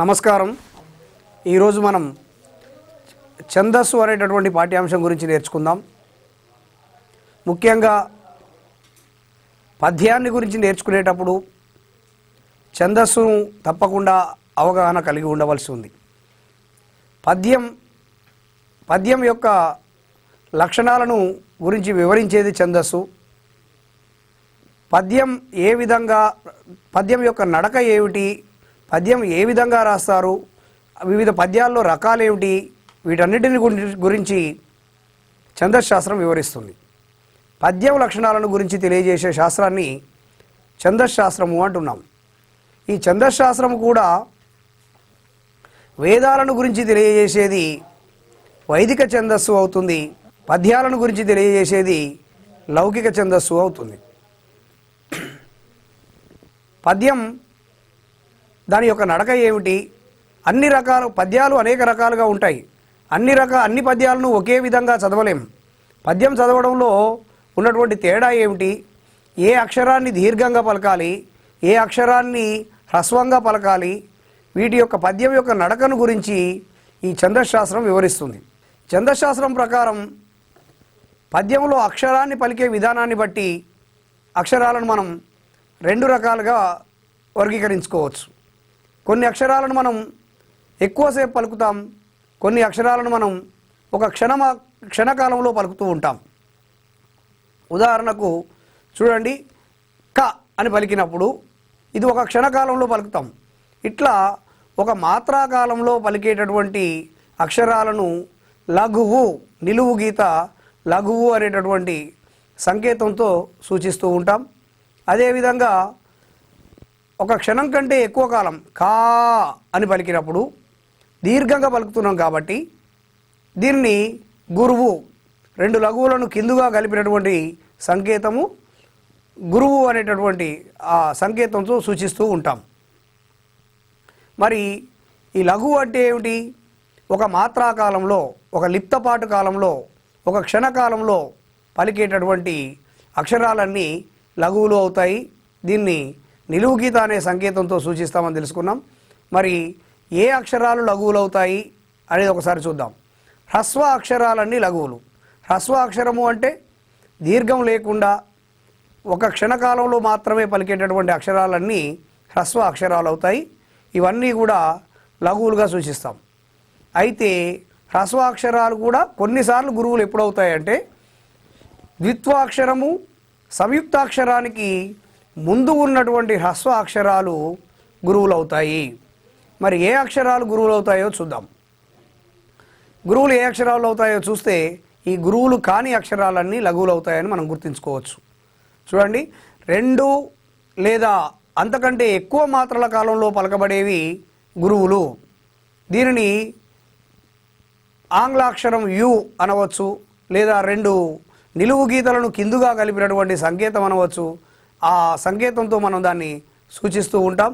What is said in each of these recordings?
నమస్కారం. ఈరోజు మనం ఛందస్సు అనేటటువంటి పాఠ్యాంశం గురించి నేర్చుకుందాం. ముఖ్యంగా పద్యాన్ని గురించి నేర్చుకునేటప్పుడు ఛందస్సును తప్పకుండా అవగాహన కలిగి ఉండవలసి ఉంది. పద్యం యొక్క లక్షణాలను గురించి వివరించేది ఛందస్సు. పద్యం యొక్క నడక ఏమిటి, పద్యం ఏ విధంగా రాస్తారు, వివిధ పద్యాల్లో రకాలేమిటి, వీటన్నిటిని గురించి ఛందశాస్త్రం వివరిస్తుంది. పద్యం లక్షణాలను గురించి తెలియజేసే శాస్త్రాన్ని ఛందశాస్త్రము అంటున్నాం. ఈ ఛందశాస్త్రము కూడా వేదాలను గురించి తెలియజేసేది వైదిక ఛందస్సు అవుతుంది. పద్యాలను గురించి తెలియజేసేది లౌకిక ఛందస్సు అవుతుంది. పద్యం దాని యొక్క నడక ఏమిటి, అన్ని రకాల పద్యాలు అనేక రకాలుగా ఉంటాయి. అన్ని పద్యాలను ఒకే విధంగా చదవలేం. పద్యం చదవడంలో ఉన్నటువంటి తేడా ఏమిటి, ఏ అక్షరాన్ని దీర్ఘంగా పలకాలి, ఏ అక్షరాన్ని హ్రస్వంగా పలకాలి, వీటి యొక్క పద్యం యొక్క నడకను గురించి ఈ ఛందశాస్త్రం వివరిస్తుంది. ఛందశాస్త్రం ప్రకారం పద్యంలో అక్షరాన్ని పలికే విధానాన్ని బట్టి అక్షరాలను మనం రెండు రకాలుగా వర్గీకరించుకోవచ్చు. కొన్ని అక్షరాలను మనం ఎక్కువసేపు పలుకుతాం, కొన్ని అక్షరాలను మనం ఒక క్షణకాలంలో పలుకుతూ ఉంటాం. ఉదాహరణకు చూడండి, క అని పలికినప్పుడు ఇది ఒక క్షణకాలంలో పలుకుతాం. ఇట్లా ఒక మాత్రాకాలంలో పలికేటటువంటి అక్షరాలను లఘువు, నిలువు గీత లఘువు అనేటటువంటి సంకేతంతో సూచిస్తూ ఉంటాం. అదేవిధంగా ఒక క్షణం కంటే ఎక్కువ కాలం కా అని పలికినప్పుడు దీర్ఘంగా పలుకుతున్నాం కాబట్టి దీన్ని గురువు, రెండు లఘువులను కిందుగా కలిపినటువంటి సంకేతము గురువు అనేటటువంటి ఆ సంకేతంతో సూచిస్తూ ఉంటాం. మరి ఈ లఘువు అంటే ఏమిటి? ఒక మాత్రాకాలంలో, ఒక లిప్తపాటు కాలంలో, ఒక క్షణకాలంలో పలికేటటువంటి అక్షరాలన్నీ లఘువులు అవుతాయి. దీన్ని నిలువు గీత అనే సంకేతంతో సూచిస్తామని తెలుసుకున్నాం. మరి ఏ అక్షరాలు లఘువులు అవుతాయి అనేది ఒకసారి చూద్దాం. హ్రస్వ అక్షరాలన్నీ లఘువులు. హ్రస్వ అక్షరము అంటే దీర్ఘం లేకుండా ఒక క్షణకాలంలో మాత్రమే పలికేటటువంటి అక్షరాలన్నీ హ్రస్వ అక్షరాలు అవుతాయి. ఇవన్నీ కూడా లఘువులుగా సూచిస్తాం. అయితే హ్రస్వ అక్షరాలు కూడా కొన్నిసార్లు గురువులు ఎప్పుడవుతాయంటే ద్విత్వాక్షరము సంయుక్తాక్షరానికి ముందు ఉన్నటువంటి హ్రస్వ అక్షరాలు గురువులు అవుతాయి. మరి ఏ అక్షరాలు గురువులు అవుతాయో చూద్దాం. గురువులు ఏ అక్షరాలు అవుతాయో చూస్తే ఈ గురువులు కాని అక్షరాలన్నీ లఘువులు అవుతాయని మనం గుర్తుంచుకోవచ్చు. చూడండి, రెండు లేదా అంతకంటే ఎక్కువ మాత్రల కాలంలో పలకబడేవి గురువులు. దీనిని ఆంగ్లాక్షరం యు అనవచ్చు, లేదా రెండు నిలువు గీతలను కిందుగా కలిపినటువంటి సంకేతం అనవచ్చు. ఆ సంకేతంతో మనం దాన్ని సూచిస్తూ ఉంటాం.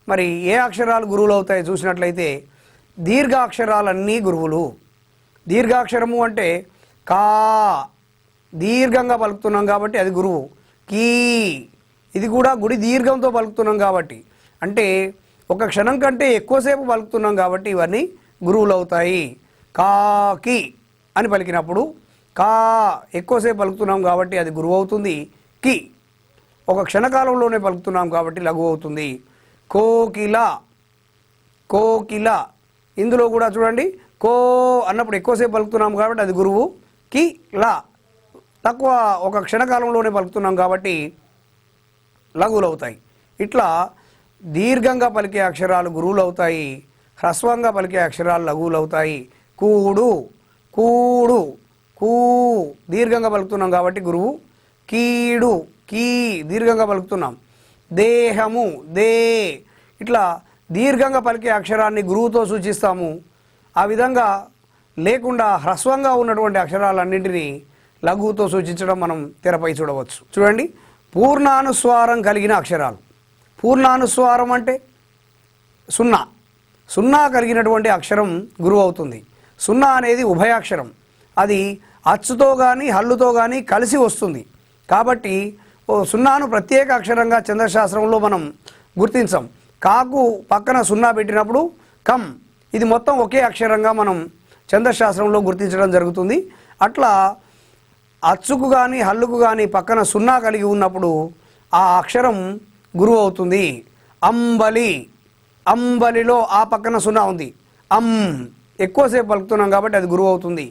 మరి ఏ అక్షరాలు గురువులు అవుతాయి చూసినట్లయితే దీర్ఘాక్షరాలన్నీ గురువులు. దీర్ఘాక్షరము అంటే కా, దీర్ఘంగా పలుకుతున్నాం కాబట్టి అది గురువు. కీ, ఇది కూడా గుడి దీర్ఘంతో పలుకుతున్నాం కాబట్టి, అంటే ఒక క్షణం కంటే ఎక్కువసేపు పలుకుతున్నాం కాబట్టి ఇవన్నీ గురువులు అవుతాయి. కాకి అని పలికినప్పుడు కా ఎక్కువసేపు పలుకుతున్నాం కాబట్టి అది గురువు అవుతుంది. కి ఒక క్షణకాలంలోనే పలుకుతున్నాం కాబట్టి లఘువు అవుతుంది. కోకిల, కోకిల, ఇందులో కూడా చూడండి, కో అన్నప్పుడు ఎక్కువసేపు పలుకుతున్నాం కాబట్టి అది గురువు. కి లా తక్కువ ఒక క్షణకాలంలోనే పలుకుతున్నాం కాబట్టి లఘువులు అవుతాయి. ఇట్లా దీర్ఘంగా పలికే అక్షరాలు గురువులు అవుతాయి, హ్రస్వంగా పలికే అక్షరాలు లఘువులు అవుతాయి. కూడు, కూడు, కూ దీర్ఘంగా పలుకుతున్నాం కాబట్టి గురువు. కీడు, కీ దీర్ఘంగా పలుకుతున్నాం. దేహము, దే ఇట్లా దీర్ఘంగా పలికే అక్షరాన్ని గురువుతో సూచిస్తాము. ఆ విధంగా లేకుండా హ్రస్వంగా ఉన్నటువంటి అక్షరాలన్నింటినీ లఘువుతో సూచించడం మనం తెరపై చూడవచ్చు. చూడండి, పూర్ణానుస్వారం కలిగిన అక్షరాలు. పూర్ణానుస్వారం అంటే సున్నా, సున్నా కలిగినటువంటి అక్షరం గురువు అవుతుంది. సున్నా అనేది ఉభయాక్షరం, అది అచ్చుతో కానీ హల్లుతో కానీ కలిసి వస్తుంది. కాబట్టి సున్నాను ప్రత్యేక అక్షరంగా ఛందశాస్త్రంలో మనం గుర్తించాం. కాకు పక్కన సున్నా పెట్టినప్పుడు కం, ఇది మొత్తం ఒకే అక్షరంగా మనం ఛందశాస్త్రంలో గుర్తించడం జరుగుతుంది. అట్లా అచ్చుకు కానీ హల్లుకు కానీ పక్కన సున్నా కలిగి ఉన్నప్పుడు ఆ అక్షరం గురువు అవుతుంది. అంబలి, అంబలిలో ఆ పక్కన సున్నా ఉంది. ఎక్కువసేపు పలుకుతున్నాం కాబట్టి అది గురువు అవుతుంది.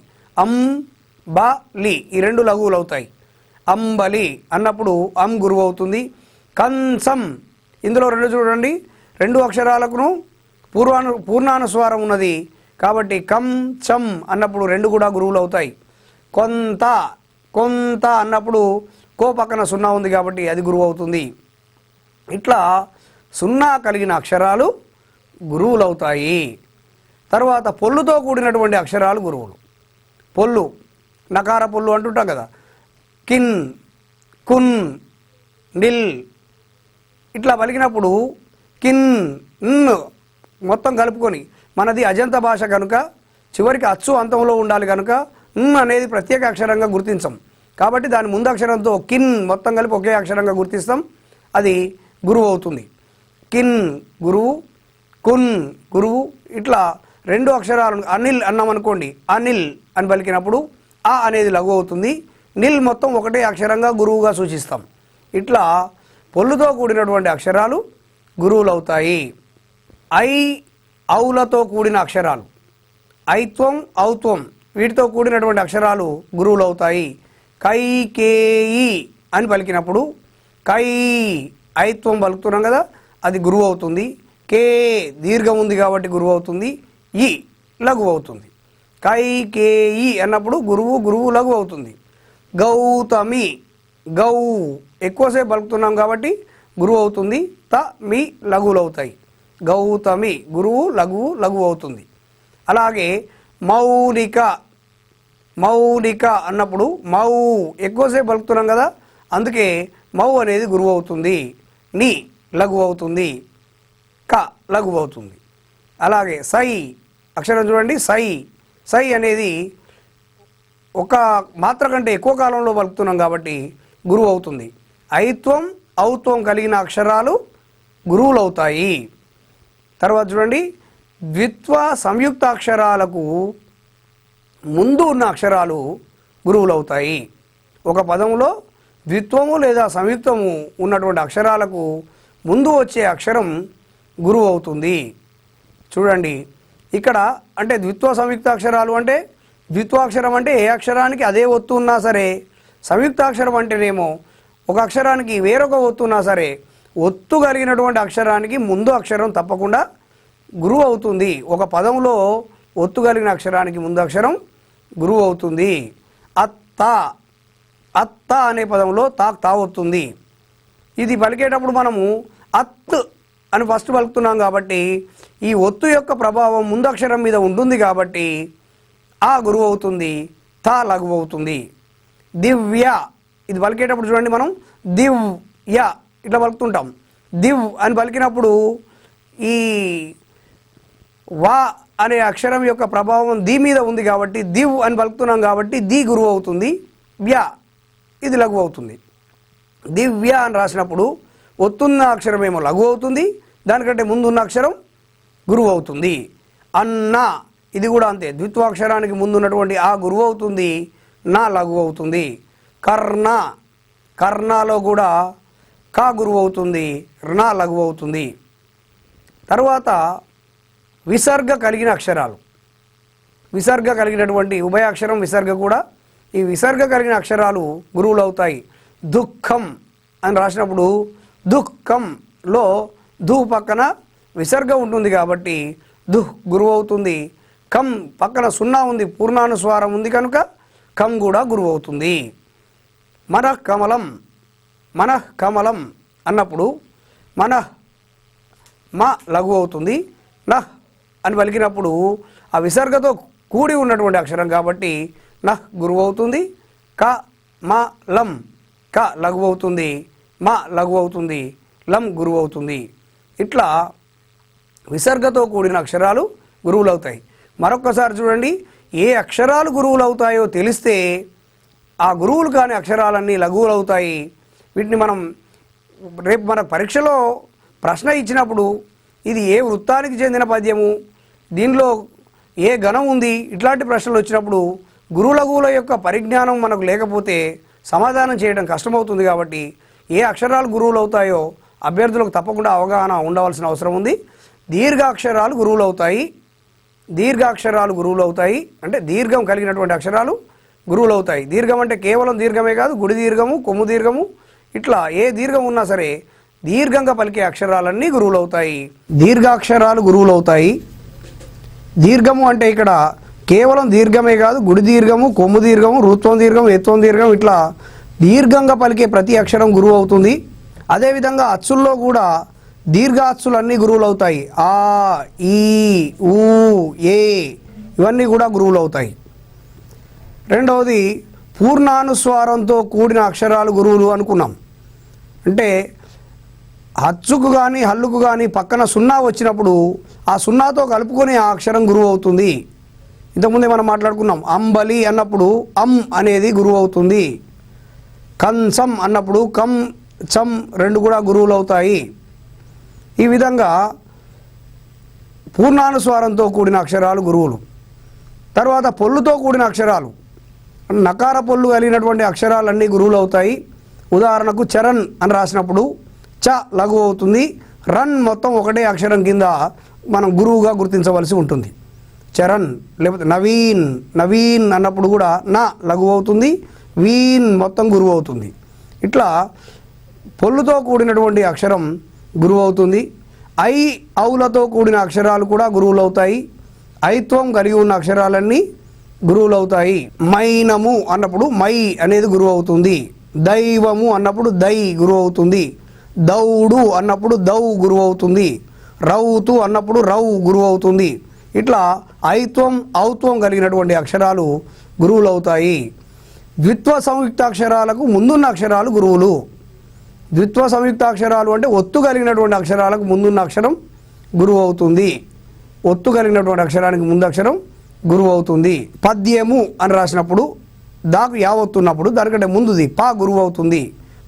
బలి, ఈ రెండు లఘువులు అవుతాయి. అంబలి అన్నప్పుడు గురువు అవుతుంది. కంచం, ఇందులో రెండు చూడండి, రెండు అక్షరాలకును పూర్ణానుస్వారం ఉన్నది కాబట్టి కం చం అన్నప్పుడు రెండు కూడా గురువులు అవుతాయి. కొంత, కొంత అన్నప్పుడు కో పక్కన సున్నా ఉంది కాబట్టి అది గురువు అవుతుంది. ఇట్లా సున్నా కలిగిన అక్షరాలు గురువులు అవుతాయి. తర్వాత పొల్లుతో కూడినటువంటి అక్షరాలు గురువులు. పొల్లు, నకార పొల్లు అంటుంటాం కదా, కిన్, కున్, నిల్ ఇట్లా పలికినప్పుడు కిన్ మొత్తం కలుపుకొని, మనది అజంత భాష కనుక చివరికి అచ్చు అంతంలో ఉండాలి కనుక అనేది ప్రత్యేక అక్షరంగా గుర్తించం కాబట్టి దాని ముందు అక్షరంతో కిన్ మొత్తం కలిపి ఒకే అక్షరంగా గుర్తిస్తాం, అది గురువు అవుతుంది. కిన్ గురువు, కున్ గురువు. ఇట్లా రెండు అక్షరాలు అనిల్ అన్నాం అనుకోండి, అనిల్ అని పలికినప్పుడు ఆ అనేది లఘు అవుతుంది. నిల్ మొత్తం ఒకటే అక్షరంగా గురువుగా సూచిస్తాం. ఇట్లా పొల్లుతో కూడినటువంటి అక్షరాలు గురువులు అవుతాయి. ఔలతో కూడిన అక్షరాలు, ఐత్వం ఔత్వం వీటితో కూడినటువంటి అక్షరాలు గురువులు అవుతాయి. కైకేయి అని పలికినప్పుడు కై ఐత్వం పలుకుతున్నాం కదా, అది గురువు అవుతుంది. కే దీర్ఘం ఉంది కాబట్టి గురువు అవుతుంది. ఈ లఘు అవుతుంది. కైకేయి అన్నప్పుడు గురువు, గురువు లఘు అవుతుంది. గౌతమి, గౌ ఎక్కువసేపు పలుకుతున్నాం కాబట్టి గురువు అవుతుంది. మీ లఘువులు అవుతాయి. గౌతమి గురువు, లఘువు లఘువు అవుతుంది. అలాగే మౌలిక, మౌలిక అన్నప్పుడు మౌ ఎక్కువసేపు పలుకుతున్నాం కదా, అందుకే మౌ అనేది గురువు అవుతుంది. ని లఘువు అవుతుంది. క లఘువు అవుతుంది. అలాగే సై అక్షరం చూడండి, సై, సై అనేది ఒక మాత్ర కంటే ఎక్కువ కాలంలో పలుకుతున్నాం కాబట్టి గురువు అవుతుంది. ఐత్వం ఔత్వం కలిగిన అక్షరాలు గురువులు అవుతాయి. తర్వాత చూడండి, ద్విత్వ సంయుక్త అక్షరాలకు ముందు ఉన్న అక్షరాలు గురువులు అవుతాయి. ఒక పదంలో ద్విత్వము లేదా సంయుక్తము ఉన్నటువంటి అక్షరాలకు ముందు వచ్చే అక్షరం గురువు అవుతుంది. చూడండి ఇక్కడ, అంటే ద్విత్వ సంయుక్త అక్షరాలు అంటే ద్విత్వాక్షరం అంటే ఏ అక్షరానికి అదే ఒత్తు ఉన్నా సరే, సంయుక్తాక్షరం అంటేనేమో ఒక అక్షరానికి వేరొక ఒత్తు ఉన్నా సరే, ఒత్తు కలిగినటువంటి అక్షరానికి ముందు అక్షరం తప్పకుండా గురువు అవుతుంది. ఒక పదంలో ఒత్తు కలిగిన అక్షరానికి ముందు అక్షరం గురువు అవుతుంది. అత్త, అత్త అనే పదంలో తా వస్తుంది. ఇది పలికేటప్పుడు మనము అత్ అని ఫస్ట్ పలుకుతున్నాం కాబట్టి ఈ ఒత్తు యొక్క ప్రభావం ముందు అక్షరం మీద ఉంటుంది కాబట్టి ఆ గురువు అవుతుంది. తా లఘువు అవుతుంది. దివ్య, ఇది పలికేటప్పుడు చూడండి, మనం దివ్య ఇట్లా పలుకుతుంటాం. దివ్ అని పలికినప్పుడు ఈ వా అనే అక్షరం యొక్క ప్రభావం ది మీద ఉంది కాబట్టి దివ్ అని పలుకుతున్నాం కాబట్టి ది గురువు అవుతుంది. వ్య ఇది లఘువు అవుతుంది. దివ్య అని రాసినప్పుడు ఒత్తున్న అక్షరం ఏమో లఘువు అవుతుంది, దానికంటే ముందున్న అక్షరం గురువు అవుతుంది. అన్న, ఇది కూడా అంతే, ద్విత్వాక్షరానికి ముందు ఉన్నటువంటి ఆ గురువు అవుతుంది, నా లఘువు అవుతుంది. కర్ణ, కర్ణలో కూడా కా గురువు అవుతుంది, నా లఘువు అవుతుంది. తర్వాత విసర్గ కలిగిన అక్షరాలు, విసర్గ కలిగినటువంటి ఉభయాక్షరం విసర్గ కూడా, ఈ విసర్గ కలిగిన అక్షరాలు గురువులు అవుతాయి. దుఃఖం అని రాసినప్పుడు దుఃఖంలో ధు పక్కన విసర్గ ఉంటుంది కాబట్టి దుః గురువు అవుతుంది. కం పక్కన సున్నా ఉంది, పూర్ణానుస్వారం ఉంది కనుక కం కూడా గురువు అవుతుంది. మనఃకమలం, మనఃకమలం అన్నప్పుడు మనః మ లఘువు అవుతుంది. నహ్ అని పలికినప్పుడు ఆ విసర్గతో కూడి ఉన్నటువంటి అక్షరం కాబట్టి నహ్ గురువు అవుతుంది. క మ లం, క లఘువు అవుతుంది, మ లఘువు అవుతుంది, లం గురువు అవుతుంది. ఇట్లా విసర్గతో కూడిన అక్షరాలు గురువులు అవుతాయి. మరొక్కసారి చూడండి, ఏ అక్షరాలు గురువులు అవుతాయో తెలిస్తే ఆ గురువులు కాని అక్షరాలన్నీ లఘువులు అవుతాయి. వీటిని మనం రేపు మన పరీక్షలో ప్రశ్న ఇచ్చినప్పుడు ఇది ఏ వృత్తానికి చెందిన పద్యము, దీనిలో ఏ గణం ఉంది, ఇట్లాంటి ప్రశ్నలు వచ్చినప్పుడు గురువుల యొక్క పరిజ్ఞానం మనకు లేకపోతే సమాధానం చేయడం కష్టమవుతుంది. కాబట్టి ఏ అక్షరాలు గురువులు అవుతాయో అభ్యర్థులకు తప్పకుండా అవగాహన ఉండవలసిన అవసరం ఉంది. దీర్ఘాక్షరాలు గురువులు అవుతాయి. దీర్ఘాక్షరాలు గురువులు అవుతాయి అంటే దీర్ఘం కలిగినటువంటి అక్షరాలు గురువులు అవుతాయి. దీర్ఘం అంటే కేవలం దీర్ఘమే కాదు, గుడి దీర్ఘము, కొమ్ము దీర్ఘము, ఇట్లా ఏ దీర్ఘం ఉన్నా సరే దీర్ఘంగా పలికే అక్షరాలన్నీ గురువులు అవుతాయి. దీర్ఘాక్షరాలు గురువులు అవుతాయి. దీర్ఘము అంటే ఇక్కడ కేవలం దీర్ఘమే కాదు, గుడి దీర్ఘము, కొమ్ము దీర్ఘము, రుత్వం దీర్ఘం, ఎత్వం దీర్ఘం, ఇట్లా దీర్ఘంగా పలికే ప్రతి అక్షరం గురువు అవుతుంది. అదేవిధంగా అచ్చుల్లో కూడా దీర్ఘాచ్చులన్నీ గురువులు అవుతాయి. ఆ, ఈ, ఊ, ఏ ఇవన్నీ కూడా గురువులు అవుతాయి. రెండవది పూర్ణానుస్వారంతో కూడిన అక్షరాలు గురువులు అనుకున్నాం. అంటే హచ్చుకు కానీ హల్లుకు కానీ పక్కన సున్నా వచ్చినప్పుడు ఆ సున్నాతో కలుపుకొని ఆ అక్షరం గురువు అవుతుంది. ఇంతకుముందే మనం మాట్లాడుకున్నాం. అంబలి అన్నప్పుడు అం అనేది గురువు అవుతుంది. కంచం అన్నప్పుడు కం, చం రెండు కూడా గురువులు అవుతాయి. ఈ విధంగా పూర్ణానుస్వారంతో కూడిన అక్షరాలు గురువులు. తర్వాత పొల్లుతో కూడిన అక్షరాలు, నకార పొల్లు కలిగినటువంటి అక్షరాలన్నీ గురువులు అవుతాయి. ఉదాహరణకు చరణ్ అని రాసినప్పుడు చ లఘువు అవుతుంది. రన్ మొత్తం ఒకటే అక్షరం కింద మనం గురువుగా గుర్తించవలసి ఉంటుంది. చరణ్. లేకపోతే నవీన్, నవీన్ అన్నప్పుడు కూడా నా లఘువు అవుతుంది, వీన్ మొత్తం గురువు అవుతుంది. ఇట్లా పొల్లుతో కూడినటువంటి అక్షరం గురువు అవుతుంది. ఐ, ఔలతో కూడిన అక్షరాలు కూడా గురువులు అవుతాయి. ఐత్వం కలిగి ఉన్న అక్షరాలన్నీ గురువులు అవుతాయి. మైనము అన్నప్పుడు మై అనేది గురువు అవుతుంది. దైవము అన్నప్పుడు దై గురువు అవుతుంది. దౌడు అన్నప్పుడు దౌ గురువు అవుతుంది. రౌతు అన్నప్పుడు రౌ గురువు అవుతుంది. ఇట్లా ఐత్వం ఔత్వం కలిగినటువంటి అక్షరాలు గురువులు అవుతాయి. ద్విత్వ సంయుక్తాక్షరాలకు ముందున్న అక్షరాలు గురువులు. ద్విత్వ సంయుక్తాక్షరాలు అంటే ఒత్తు కలిగినటువంటి అక్షరాలకు ముందున్న అక్షరం గురువు అవుతుంది. ఒత్తు కలిగినటువంటి అక్షరానికి ముందు అక్షరం గురువు అవుతుంది. పద్యము అని రాసినప్పుడు దాకు యావత్తున్నప్పుడు దానికంటే ముందుది ప గురువు అవుతుంది.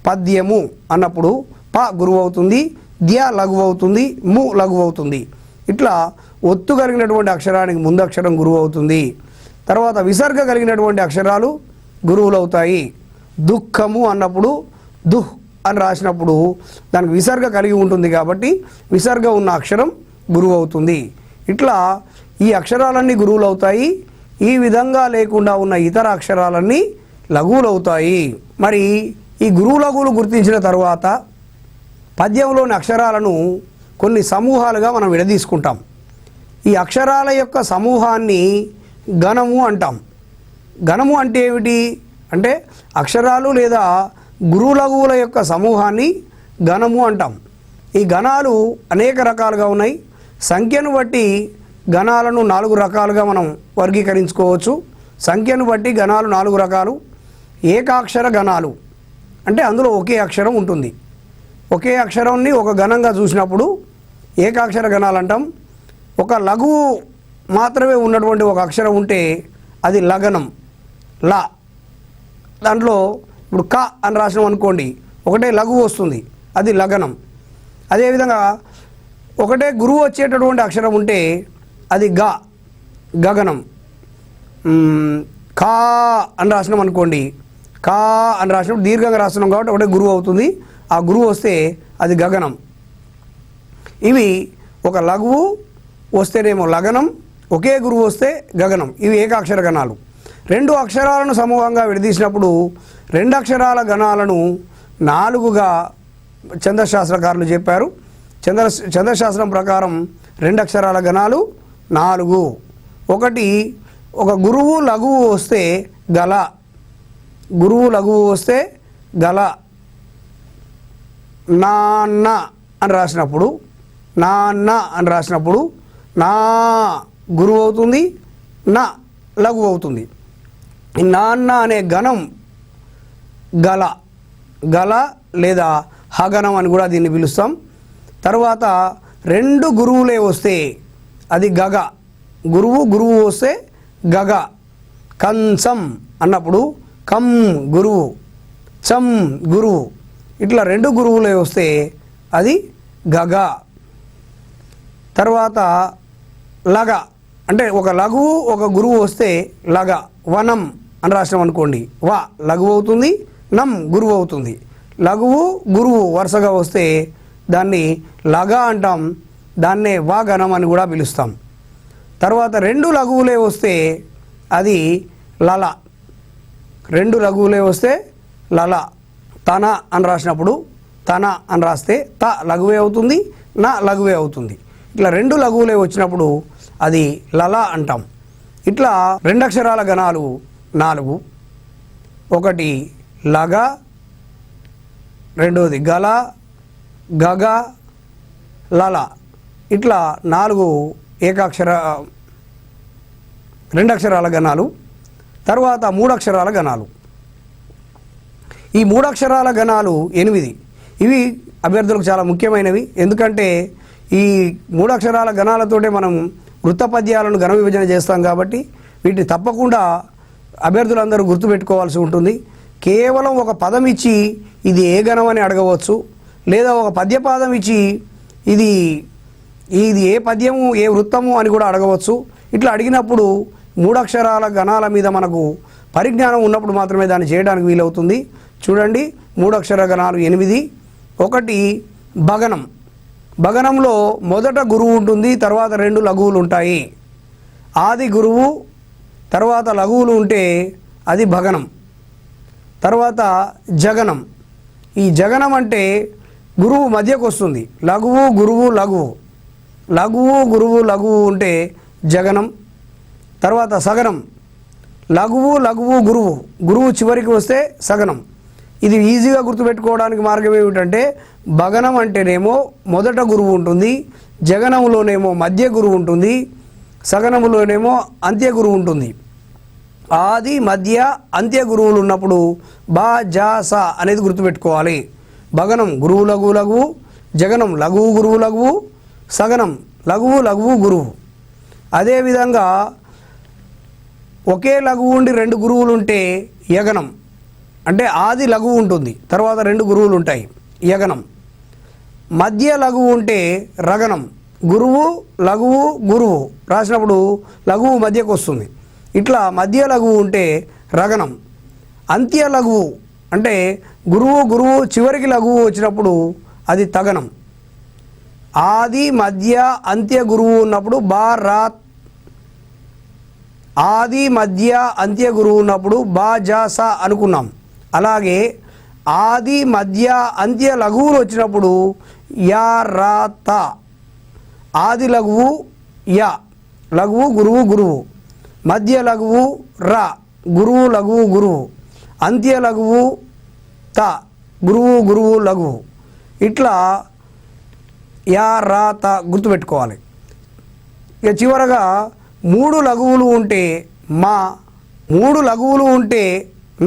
పద్యము అన్నప్పుడు ప గురువు అవుతుంది, ద్య లఘువు అవుతుంది, ము లఘువు అవుతుంది. ఇట్లా ఒత్తు కలిగినటువంటి అక్షరానికి ముందు అక్షరం గురువు అవుతుంది. తర్వాత విసర్గ కలిగినటువంటి అక్షరాలు గురువులు అవుతాయి. దుఃఖము అన్నప్పుడు దుహ్ అని రాసినప్పుడు దానికి విసర్గ కలిగి ఉంటుంది కాబట్టి విసర్గ ఉన్న అక్షరం గురువు అవుతుంది. ఇట్లా ఈ అక్షరాలన్నీ గురువులు అవుతాయి. ఈ విధంగా లేకుండా ఉన్న ఇతర అక్షరాలన్నీ లఘువులు అవుతాయి. మరి ఈ గురువు లఘువులు గుర్తించిన తర్వాత పద్యంలోని అక్షరాలను కొన్ని సమూహాలుగా మనం విడదీసుకుంటాం. ఈ అక్షరాల యొక్క సమూహాన్ని గణము అంటాం. గణము అంటే ఏమిటి అంటే అక్షరాలు లేదా గురువు లఘువుల యొక్క సమూహాన్ని గణము అంటాం. ఈ గణాలు అనేక రకాలుగా ఉన్నాయి. సంఖ్యను బట్టి గణాలను 4 రకాలుగా మనం వర్గీకరించుకోవచ్చు. సంఖ్యను బట్టి గణాలు 4 రకాలు. ఏకాక్షర గణాలు అంటే అందులో ఒకే అక్షరం ఉంటుంది. ఒకే అక్షరాన్ని ఒక గణంగా చూసినప్పుడు ఏకాక్షర గణాలు అంటాం. ఒక లఘువు మాత్రమే ఉన్నటువంటి ఒక అక్షరం ఉంటే అది లగనం, లా. దాంట్లో ఇప్పుడు క అని రాసినాం అనుకోండి, ఒకటే లఘువు వస్తుంది, అది లగనం. అదేవిధంగా ఒకటే గురువు వచ్చేటటువంటి అక్షరం ఉంటే అది గ, గగనం. కా అని రాసినాం అనుకోండి, కా అని రాసినప్పుడు దీర్ఘంగా రాస్తున్నాం కాబట్టి ఒకటే గురువు అవుతుంది. ఆ గురువు వస్తే అది గగనం. ఇవి ఒక లఘువు వస్తేనేమో లగనం, ఒకే గురువు వస్తే గగనం. ఇవి ఏకాక్షర గణాలు. 2 అక్షరాలను సమూహంగా విడదీసినప్పుడు 2 అక్షరాల గణాలను 4గా ఛందశాస్త్రకారులు చెప్పారు. ఛందశాస్త్రం ప్రకారం 2 అక్షరాల గణాలు 4. ఒకటి ఒక గురువు లఘువు వస్తే గల, గురువు లఘువు వస్తే గల. నాన్న అని రాసినప్పుడు, నాన్న అని రాసినప్పుడు నా గురువు అవుతుంది, నా లఘువు అవుతుంది. ఈ నాన్న అనే గణం గల, గల లేదా హగనం అని కూడా దీన్ని పిలుస్తాం. తర్వాత 2 గురువులే వస్తే అది గగ, గురువు వస్తే గగ. కంచం అన్నప్పుడు కం గురువు, చం గురువు. ఇట్లా 2 గురువులే వస్తే అది గగ. తర్వాత లగ అంటే ఒక లఘువు ఒక గురువు వస్తే లగ వనం అని రాసినాం అనుకోండి, వా లఘువు అవుతుంది, నం గురువు అవుతుంది. లఘువు గురువు వరుసగా వస్తే దాన్ని లగ అంటాం, దాన్నే వా గణం అని కూడా పిలుస్తాం. తర్వాత రెండు లఘువులే వస్తే అది లల, రెండు లఘువులే వస్తే లల. తన అని రాసినప్పుడు తన అని రాస్తే త లఘువే అవుతుంది, నా లఘువే అవుతుంది. ఇట్లా రెండు లఘువులే వచ్చినప్పుడు అది లల అంటాం. ఇట్లా రెండక్షరాల గణాలు 4. ఒకటి లగ, రెండోది గల, గగ, లల. ఇట్లా 4 రెండక్షరాల గణాలు. తర్వాత 3 అక్షరాల గణాలు. ఈ 3 అక్షరాల గణాలు 8. ఇవి అభ్యర్థులకు చాలా ముఖ్యమైనవి. ఎందుకంటే ఈ 3 అక్షరాల గణాలతోటే మనం వృత్త పద్యాలను గణ విభజన చేస్తాం కాబట్టి వీటిని తప్పకుండా అభ్యర్థులందరూ గుర్తుపెట్టుకోవాల్సి ఉంటుంది. కేవలం ఒక పదం ఇచ్చి ఇది ఏ గణం అని అడగవచ్చు, లేదా ఒక పద్యపాదం ఇచ్చి ఇది ఏ పద్యము ఏ వృత్తము అని కూడా అడగవచ్చు. ఇట్లా అడిగినప్పుడు 3 అక్షరాల గణాల మీద మనకు పరిజ్ఞానం ఉన్నప్పుడు మాత్రమే దాన్ని చేయడానికి వీలవుతుంది. చూడండి, 3 అక్షర గణాలు 8. ఒకటి భగనం. భగనంలో మొదట గురువు ఉంటుంది, తర్వాత 2 లఘువులు ఉంటాయి. ఆది గురువు తర్వాత లఘువులు ఉంటే అది భగనం. తర్వాత జగనం. ఈ జగనం అంటే గురువు మధ్యకు వస్తుంది, లఘువు గురువు లఘువు, లఘువు గురువు లఘువు ఉంటే జగనం. తర్వాత సగనం. లఘువు లఘువు గురువు, గురువు చివరికి వస్తే సగనం. ఇది ఈజీగా గుర్తుపెట్టుకోవడానికి మార్గం ఏమిటంటే భగనం అంటేనేమో మొదట గురువు ఉంటుంది, జగనంలోనేమో మధ్య గురువు ఉంటుంది, సగనంలోనేమో అంత్య గురువు ఉంటుంది. ఆది మధ్య అంత్య గురువులు ఉన్నప్పుడు బా జా సా అనేది గుర్తుపెట్టుకోవాలి. భగనం గురువు లఘువు లఘువు, జగనం లఘువు గురువు లఘువు, సగనం లఘువు లఘువు గురువు. అదేవిధంగా ఒకే లఘువు ఉండి 2 గురువులు ఉంటే యగనం. అంటే ఆది లఘువు ఉంటుంది, తర్వాత 2 గురువులు ఉంటాయి, యగనం. మధ్య లఘువు ఉంటే రగనం. గురువు లఘువు గురువు రాసినప్పుడు లఘువు మధ్యకు వస్తుంది. ఇట్లా మధ్య లఘువు ఉంటే రగనం. అంత్య లఘువు అంటే గురువు గురువు చివరికి లఘువు వచ్చినప్పుడు అది తగనం. ఆది మధ్య అంత్య గురువు ఉన్నప్పుడు బా రా, ఆది మధ్య అంత్య గురువు ఉన్నప్పుడు బా జా సా అనుకున్నాం. అలాగే ఆది మధ్య అంత్య లఘువులు వచ్చినప్పుడు యా రా తా. ఆది లఘువు యా, లఘువు గురువు గురువు, మధ్య లఘువు రా, గురువు లఘువు గురువు, అంత్య లఘువు తా, గురువు గురువు లఘువు. ఇట్లా యా రా తా గుర్తుపెట్టుకోవాలి. ఇక చివరగా 3 లఘువులు ఉంటే మా, 3 లఘువులు ఉంటే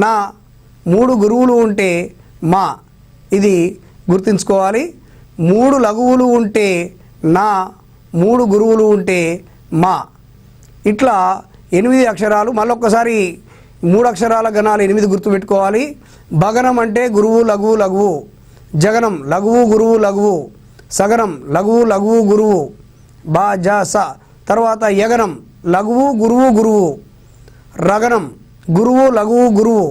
నా, 3 గురువులు ఉంటే మా. ఇది గుర్తుంచుకోవాలి. 3 లఘువులు ఉంటే నా, 3 గురువులు ఉంటే మా. ఇట్లా 8 అక్షరాలు. మళ్ళొక్కసారి 3 అక్షరాల గణాలు 8 గుర్తుపెట్టుకోవాలి. భగనం అంటే గురువు లఘువు లఘువు, జగనం లఘువు గురువు లఘువు, సగనం లఘువు లఘువు గురువు, బా జా స. తర్వాత యగనం లఘువు గురువు గురువు, రగనం గురువు లఘువు గురువు,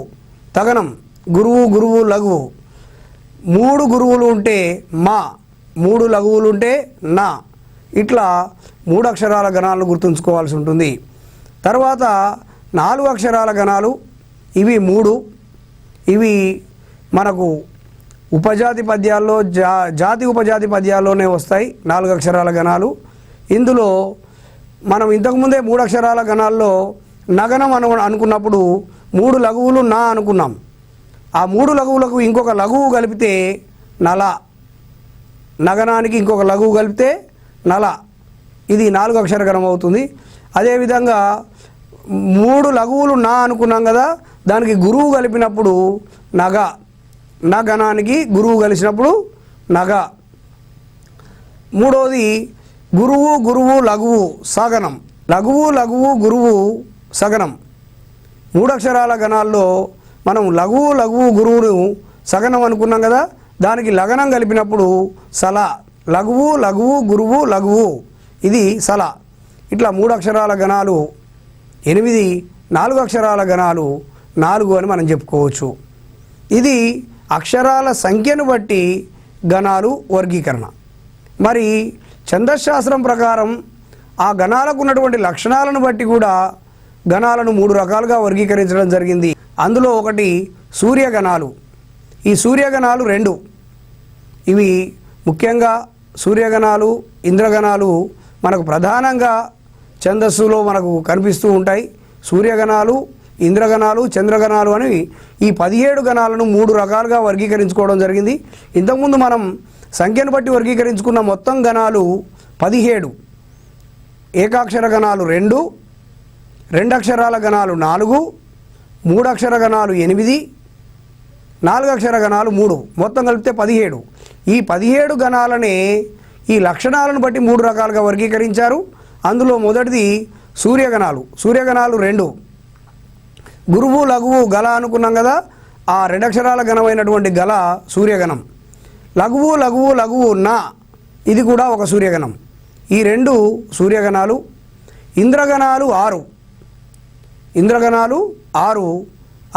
తగనం గురువు గురువు లఘువు. 3 గురువులు ఉంటే మా, 3 లఘువులు ఉంటే నా. ఇట్లా 3 అక్షరాల గణాలను గుర్తుంచుకోవాల్సి ఉంటుంది. తర్వాత 4 అక్షరాల గణాలు. ఇవి 3. ఇవి మనకు ఉపజాతి పద్యాల్లో జాతి ఉపజాతి పద్యాల్లోనే వస్తాయి 4 అక్షరాల గణాలు. ఇందులో మనం ఇంతకుముందే 3 అక్షరాల గణాల్లో నగనం అనుకున్నప్పుడు 3 లఘువులు నా అనుకున్నాం. ఆ 3 లఘువులకు ఇంకొక లఘువు కలిపితే నల, నగనానికి ఇంకొక లఘువు కలిపితే నల. ఇది 4 అక్షర గణం అవుతుంది. అదేవిధంగా 3 లఘువులు నా అనుకున్నాం కదా, దానికి గురువు కలిపినప్పుడు నగ, నగనానికి గురువు కలిసినప్పుడు నగ. మూడోది గురువు గురువు లఘువు సగనం, లఘువు లఘువు గురువు సగనం. 3 అక్షరాల గణాల్లో మనం లఘువు లఘువు గురువును సగనం అనుకున్నాం కదా, దానికి లగనం కలిపినప్పుడు సల, లఘువు లఘువు గురువు లఘువు, ఇది సల. ఇట్లా 3 అక్షరాల గణాలు 8, 4 అక్షరాల గణాలు 4 అని మనం చెప్పుకోవచ్చు. ఇది అక్షరాల సంఖ్యను బట్టి గణాలు వర్గీకరణ. మరి ఛందశాస్త్రం ప్రకారం ఆ గణాలకు ఉన్నటువంటి లక్షణాలను బట్టి కూడా గణాలను 3 రకాలుగా వర్గీకరించడం జరిగింది. అందులో ఒకటి సూర్యగణాలు. ఈ సూర్యగణాలు 2. ఇవి ముఖ్యంగా సూర్యగణాలు, ఇంద్రగణాలు మనకు ప్రధానంగా ఛందస్సులో మనకు కనిపిస్తూ ఉంటాయి. సూర్యగణాలు, ఇంద్రగణాలు, చంద్రగణాలు అని ఈ 17 గణాలను 3 రకాలుగా వర్గీకరించుకోవడం జరిగింది. ఇంతకుముందు మనం సంఖ్యను బట్టి వర్గీకరించుకున్న మొత్తం గణాలు 17. ఏకాక్షర గణాలు 2, 2 అక్షరాల గణాలు 4, 3 అక్షర గణాలు 8, 4 అక్షర గణాలు 3, మొత్తం కలిపితే 17. ఈ 17 గణాలనే ఈ లక్షణాలను బట్టి 3 రకాలుగా వర్గీకరించారు. అందులో మొదటిది సూర్యగణాలు. సూర్యగణాలు 2. గురువు, లఘువు, గల అనుకున్నాం కదా. ఆ 2 అక్షరాల గణమైనటువంటి గల సూర్యగణం. లఘువు, లఘువు, లఘువు నా, ఇది కూడా ఒక సూర్యగణం. ఈ 2 సూర్యగణాలు. ఇంద్రగణాలు 6. ఇంద్రగణాలు 6.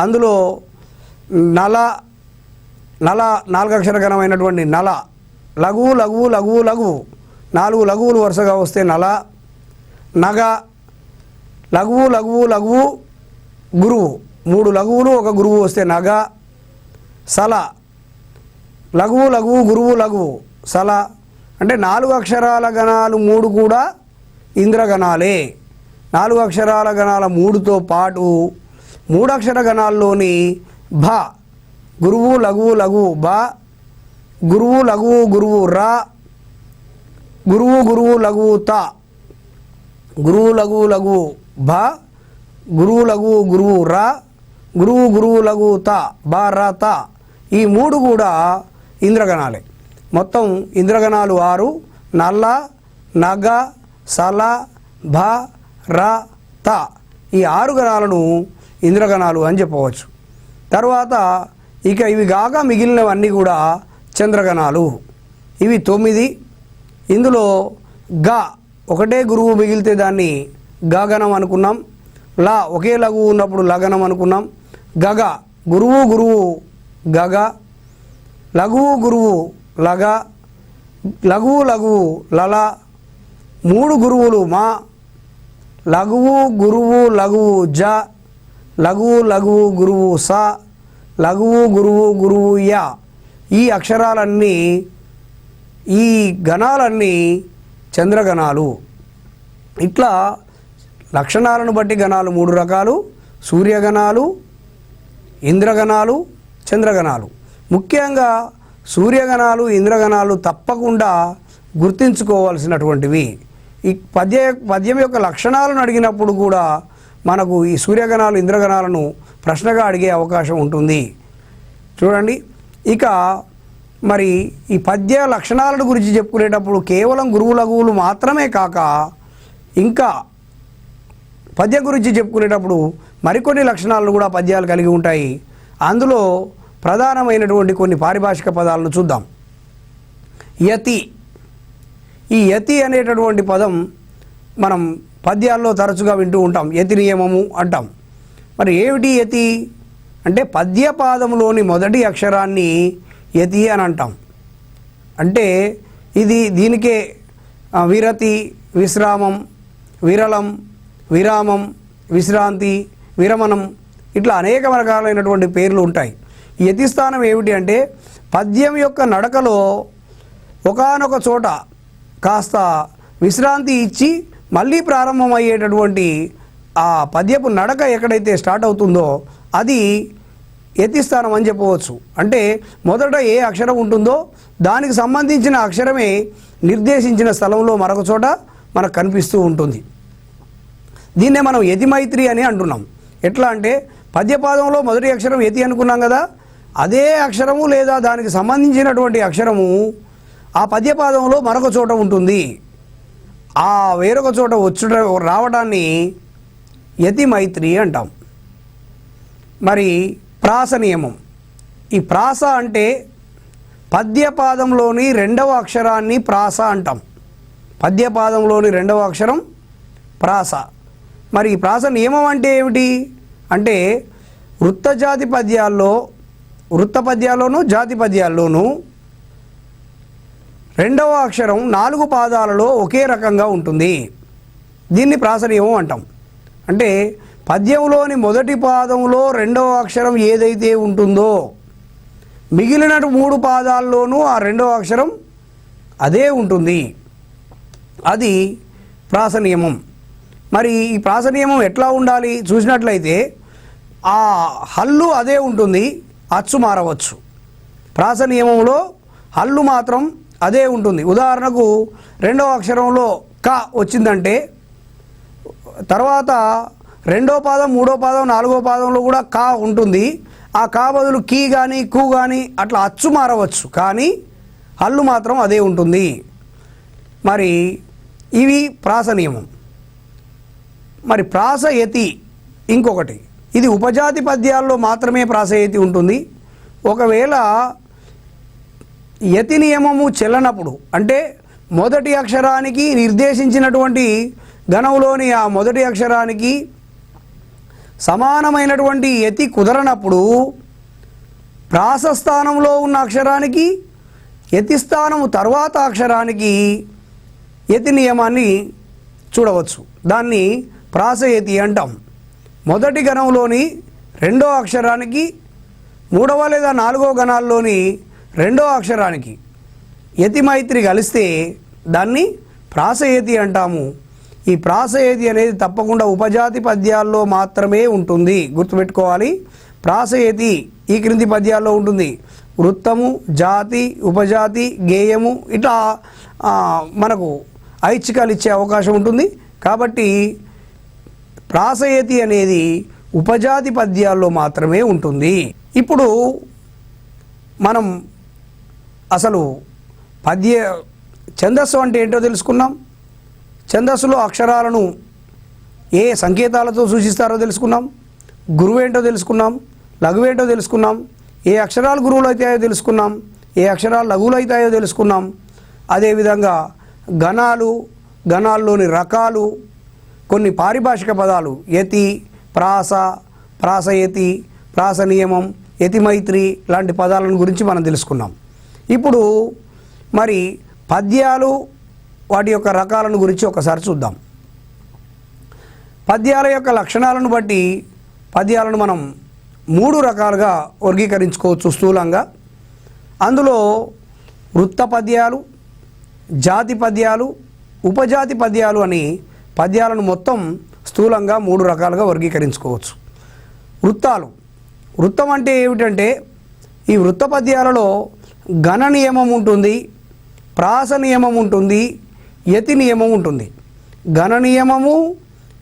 అందులో నల 4 అక్షర గణమైనటువంటి నల, లఘువు, లఘువు, లఘువు, లఘువు, 4 లఘువులు వరుసగా వస్తే నల. నగ, లఘువు, లఘువు, లఘువు, గురువు, 3 లఘువులు 1 గురువు వస్తే నగ. సల, లఘువు, లఘువు, గురువు, లఘువు, సల. అంటే 4 అక్షరాల గణాలు 3 కూడా ఇంద్రగణాలే. 4 అక్షరాల గణాల 3తో పాటు 3 అక్షర గణాల్లోని భ, గురువు, లఘువు, లఘువు బ, గురువు, లఘువు, గురువు రా, గురువు, గురువు, లఘువు త, గురువు, లఘువు, లఘువు భ, గురువు, లఘువు, గురువు రా, గురువు, గురువు, లఘువు త, బ ర త. ఈ 3 కూడా ఇంద్రగణాలే. మొత్తం ఇంద్రగణాలు 6. నల్ల, నగ, సల, భ, ర, త. ఈ 6 గణాలను ఇంద్రగణాలు అని చెప్పవచ్చు. తర్వాత ఇక ఇవి కాక మిగిలినవన్నీ కూడా చంద్రగణాలు. ఇవి 9. ఇందులో గ, ఒకటే గురువు మిగిలితే దాన్ని గగణం అనుకున్నాం. లా, ఒకే లఘువు ఉన్నప్పుడు లగనం అనుకున్నాం. గగ, గురువు, గురువు గగ, లఘువు, గురువు లగ, లఘువు, లఘువు లల, 3 గురువులు మా, లఘువు, గురువు, లఘువు జ, లఘువు, లఘువు, గురువు స, లఘువు, గురువు, గురువు య. ఈ అక్షరాలన్నీ, ఈ గణాలన్నీ చంద్రగణాలు. ఇట్లా లక్షణాలను బట్టి గణాలు 3 రకాలు: సూర్యగణాలు, ఇంద్రగణాలు, చంద్రగణాలు. ముఖ్యంగా సూర్యగణాలు, ఇంద్రగణాలు తప్పకుండా గుర్తుంచుకోవాల్సినటువంటివి. ఈ పద్యం యొక్క లక్షణాలను అడిగినప్పుడు కూడా మనకు ఈ సూర్యగణాలు, ఇంద్రగణాలను ప్రశ్నగా అడిగే అవకాశం ఉంటుంది. చూడండి, ఇక మరి ఈ పద్య లక్షణాలను గురించి చెప్పుకునేటప్పుడు కేవలం గురువు, లఘువులు మాత్రమే కాక ఇంకా పద్యం గురించి చెప్పుకునేటప్పుడు మరికొన్ని లక్షణాలను కూడా పద్యాలు కలిగి ఉంటాయి. అందులో ప్రధానమైనటువంటి కొన్ని పారిభాషిక పదాలను చూద్దాం. యతి. ఈ యతి అనేటటువంటి పదం మనం పద్యాల్లో తరచుగా వింటూ ఉంటాం. యతి నియమము అంటాం. మరి ఏమిటి యతి అంటే పద్యపాదంలోని మొదటి అక్షరాన్ని యతి అని అంటాం. అంటే దీనికే విరతి, విశ్రామం, విరళం, విరామం, విశ్రాంతి, విరమణం, ఇట్లా అనేక రకాలైనటువంటి పేర్లు ఉంటాయి. యతి స్థానం ఏమిటి అంటే పద్యం యొక్క నడకలో ఒకానొక చోట కాస్త విశ్రాంతి ఇచ్చి మళ్ళీ ప్రారంభమయ్యేటటువంటి ఆ పద్యపు నడక ఎక్కడైతే స్టార్ట్ అవుతుందో అది యతి స్థానం అని చెప్పవచ్చు. అంటే మొదట ఏ అక్షరం ఉంటుందో దానికి సంబంధించిన అక్షరమే నిర్దేశించిన స్థలంలో మరొక చోట మనకు కనిపిస్తూ ఉంటుంది. దీన్నే మనం యతిమైత్రి అని అంటున్నాం. ఎట్లా అంటే పద్యపాదంలో మొదటి అక్షరం యతి అనుకున్నాం కదా, అదే అక్షరము లేదా దానికి సంబంధించినటువంటి అక్షరము ఆ పద్యపాదంలో మరొక చోట ఉంటుంది. ఆ వేరొక చోట రావడాన్ని యతిమైత్రి అంటాం. మరి ప్రాస నియమం. ఈ ప్రాస అంటే పద్యపాదంలోని 2వ అక్షరాన్ని ప్రాస అంటాం. పద్యపాదంలోని 2వ అక్షరం ప్రాస. మరి ఈ ప్రాస నియమం అంటే ఏమిటి అంటే వృత్త జాతి పద్యాల్లో, వృత్త పద్యాల్లోనూ జాతి పద్యాల్లోనూ రెండవ అక్షరం 4 పాదాలలో ఒకే రకంగా ఉంటుంది. దీన్ని ప్రాస నియమం అంటాం. అంటే పద్యంలోని మొదటి పాదంలో రెండవ అక్షరం ఏదైతే ఉంటుందో మిగిలిన 3 పాదాల్లోనూ ఆ రెండవ అక్షరం అదే ఉంటుంది. అది ప్రాస నియమం. మరి ఈ ప్రాస నియమం ఎట్లా ఉండాలి చూసినట్లయితే ఆ హల్లు అదే ఉంటుంది, అచ్చు మారవచ్చు. ప్రాస నియమంలో హల్లు మాత్రం అదే ఉంటుంది. ఉదాహరణకు రెండవ అక్షరంలో క వచ్చిందంటే తర్వాత రెండో పాదం, మూడో పాదం, 4వ పాదంలో కూడా కా ఉంటుంది. ఆ కా బదులు కీ కానీ కు కానీ అట్లా అచ్చు మారవచ్చు, కానీ హల్లు మాత్రం అదే ఉంటుంది. మరి ఇవి ప్రాస నియమం. మరి ప్రాసయతి ఇంకొకటి, ఇది ఉపజాతి పద్యాల్లో మాత్రమే ప్రాసయతి ఉంటుంది. ఒకవేళ యతి నియమము చెల్లనప్పుడు అంటే మొదటి అక్షరానికి నిర్దేశించినటువంటి గణంలోని ఆ మొదటి అక్షరానికి సమానమైనటువంటి యతి కుదరనప్పుడు ప్రాస స్థానంలో ఉన్న అక్షరానికి యతి స్థానము తర్వాత అక్షరానికి యతి నియమాన్ని చూడవచ్చు. దాన్ని ప్రాసయతి అంటాం. మొదటి గణంలోని రెండో అక్షరానికి 3వ లేదా 4వ గణాల్లోని రెండో అక్షరానికి యతి మైత్రి కలిస్తే దాన్ని ప్రాసయతి అంటాము. ఈ ప్రాసయతి అనేది తప్పకుండా ఉపజాతి పద్యాల్లో మాత్రమే ఉంటుంది, గుర్తుపెట్టుకోవాలి. ప్రాసయతి ఈ క్రింది పద్యాల్లో ఉంటుంది. వృత్తము, జాతి, ఉపజాతి, గేయము ఇట్లా మనకు ఐచ్ఛికాలు ఇచ్చే అవకాశం ఉంటుంది. కాబట్టి ప్రాసయతి అనేది ఉపజాతి పద్యాల్లో మాత్రమే ఉంటుంది. ఇప్పుడు మనం అసలు ఛందస్సు అంటే ఏంటో తెలుసుకున్నాం. ఛందస్సులో అక్షరాలను ఏ సంకేతాలతో సూచిస్తారో తెలుసుకున్నాం. గురువు ఏంటో తెలుసుకున్నాం, లఘువు ఏంటో తెలుసుకున్నాం, ఏ అక్షరాలు గురువులు అవుతాయో తెలుసుకున్నాం, ఏ అక్షరాలు లఘువులు అవుతాయో తెలుసుకున్నాం. అదేవిధంగా గణాలు, గణాల్లోని రకాలు, కొన్ని పారిభాషిక పదాలు యతి, ప్రాస, ప్రాసయతి, ప్రాస నియమం, యతి మైత్రి లాంటి పదాలను గురించి మనం తెలుసుకున్నాం. ఇప్పుడు మరి పద్యాలు, వాటి యొక్క రకాలను గురించి ఒకసారి చూద్దాం. పద్యాల యొక్క లక్షణాలను బట్టి పద్యాలను మనం 3 రకాలుగా వర్గీకరించుకోవచ్చు స్థూలంగా. అందులో వృత్త పద్యాలు, జాతి పద్యాలు, ఉపజాతి పద్యాలు అని పద్యాలను మొత్తం స్థూలంగా 3 రకాలుగా వర్గీకరించుకోవచ్చు. వృత్తాలు, వృత్తం అంటే ఏమిటంటే ఈ వృత్త పద్యాలలో గణ నియమం ఉంటుంది, ప్రాస నియమం ఉంటుంది, యతి నియమం ఉంటుంది. గణ నియమము,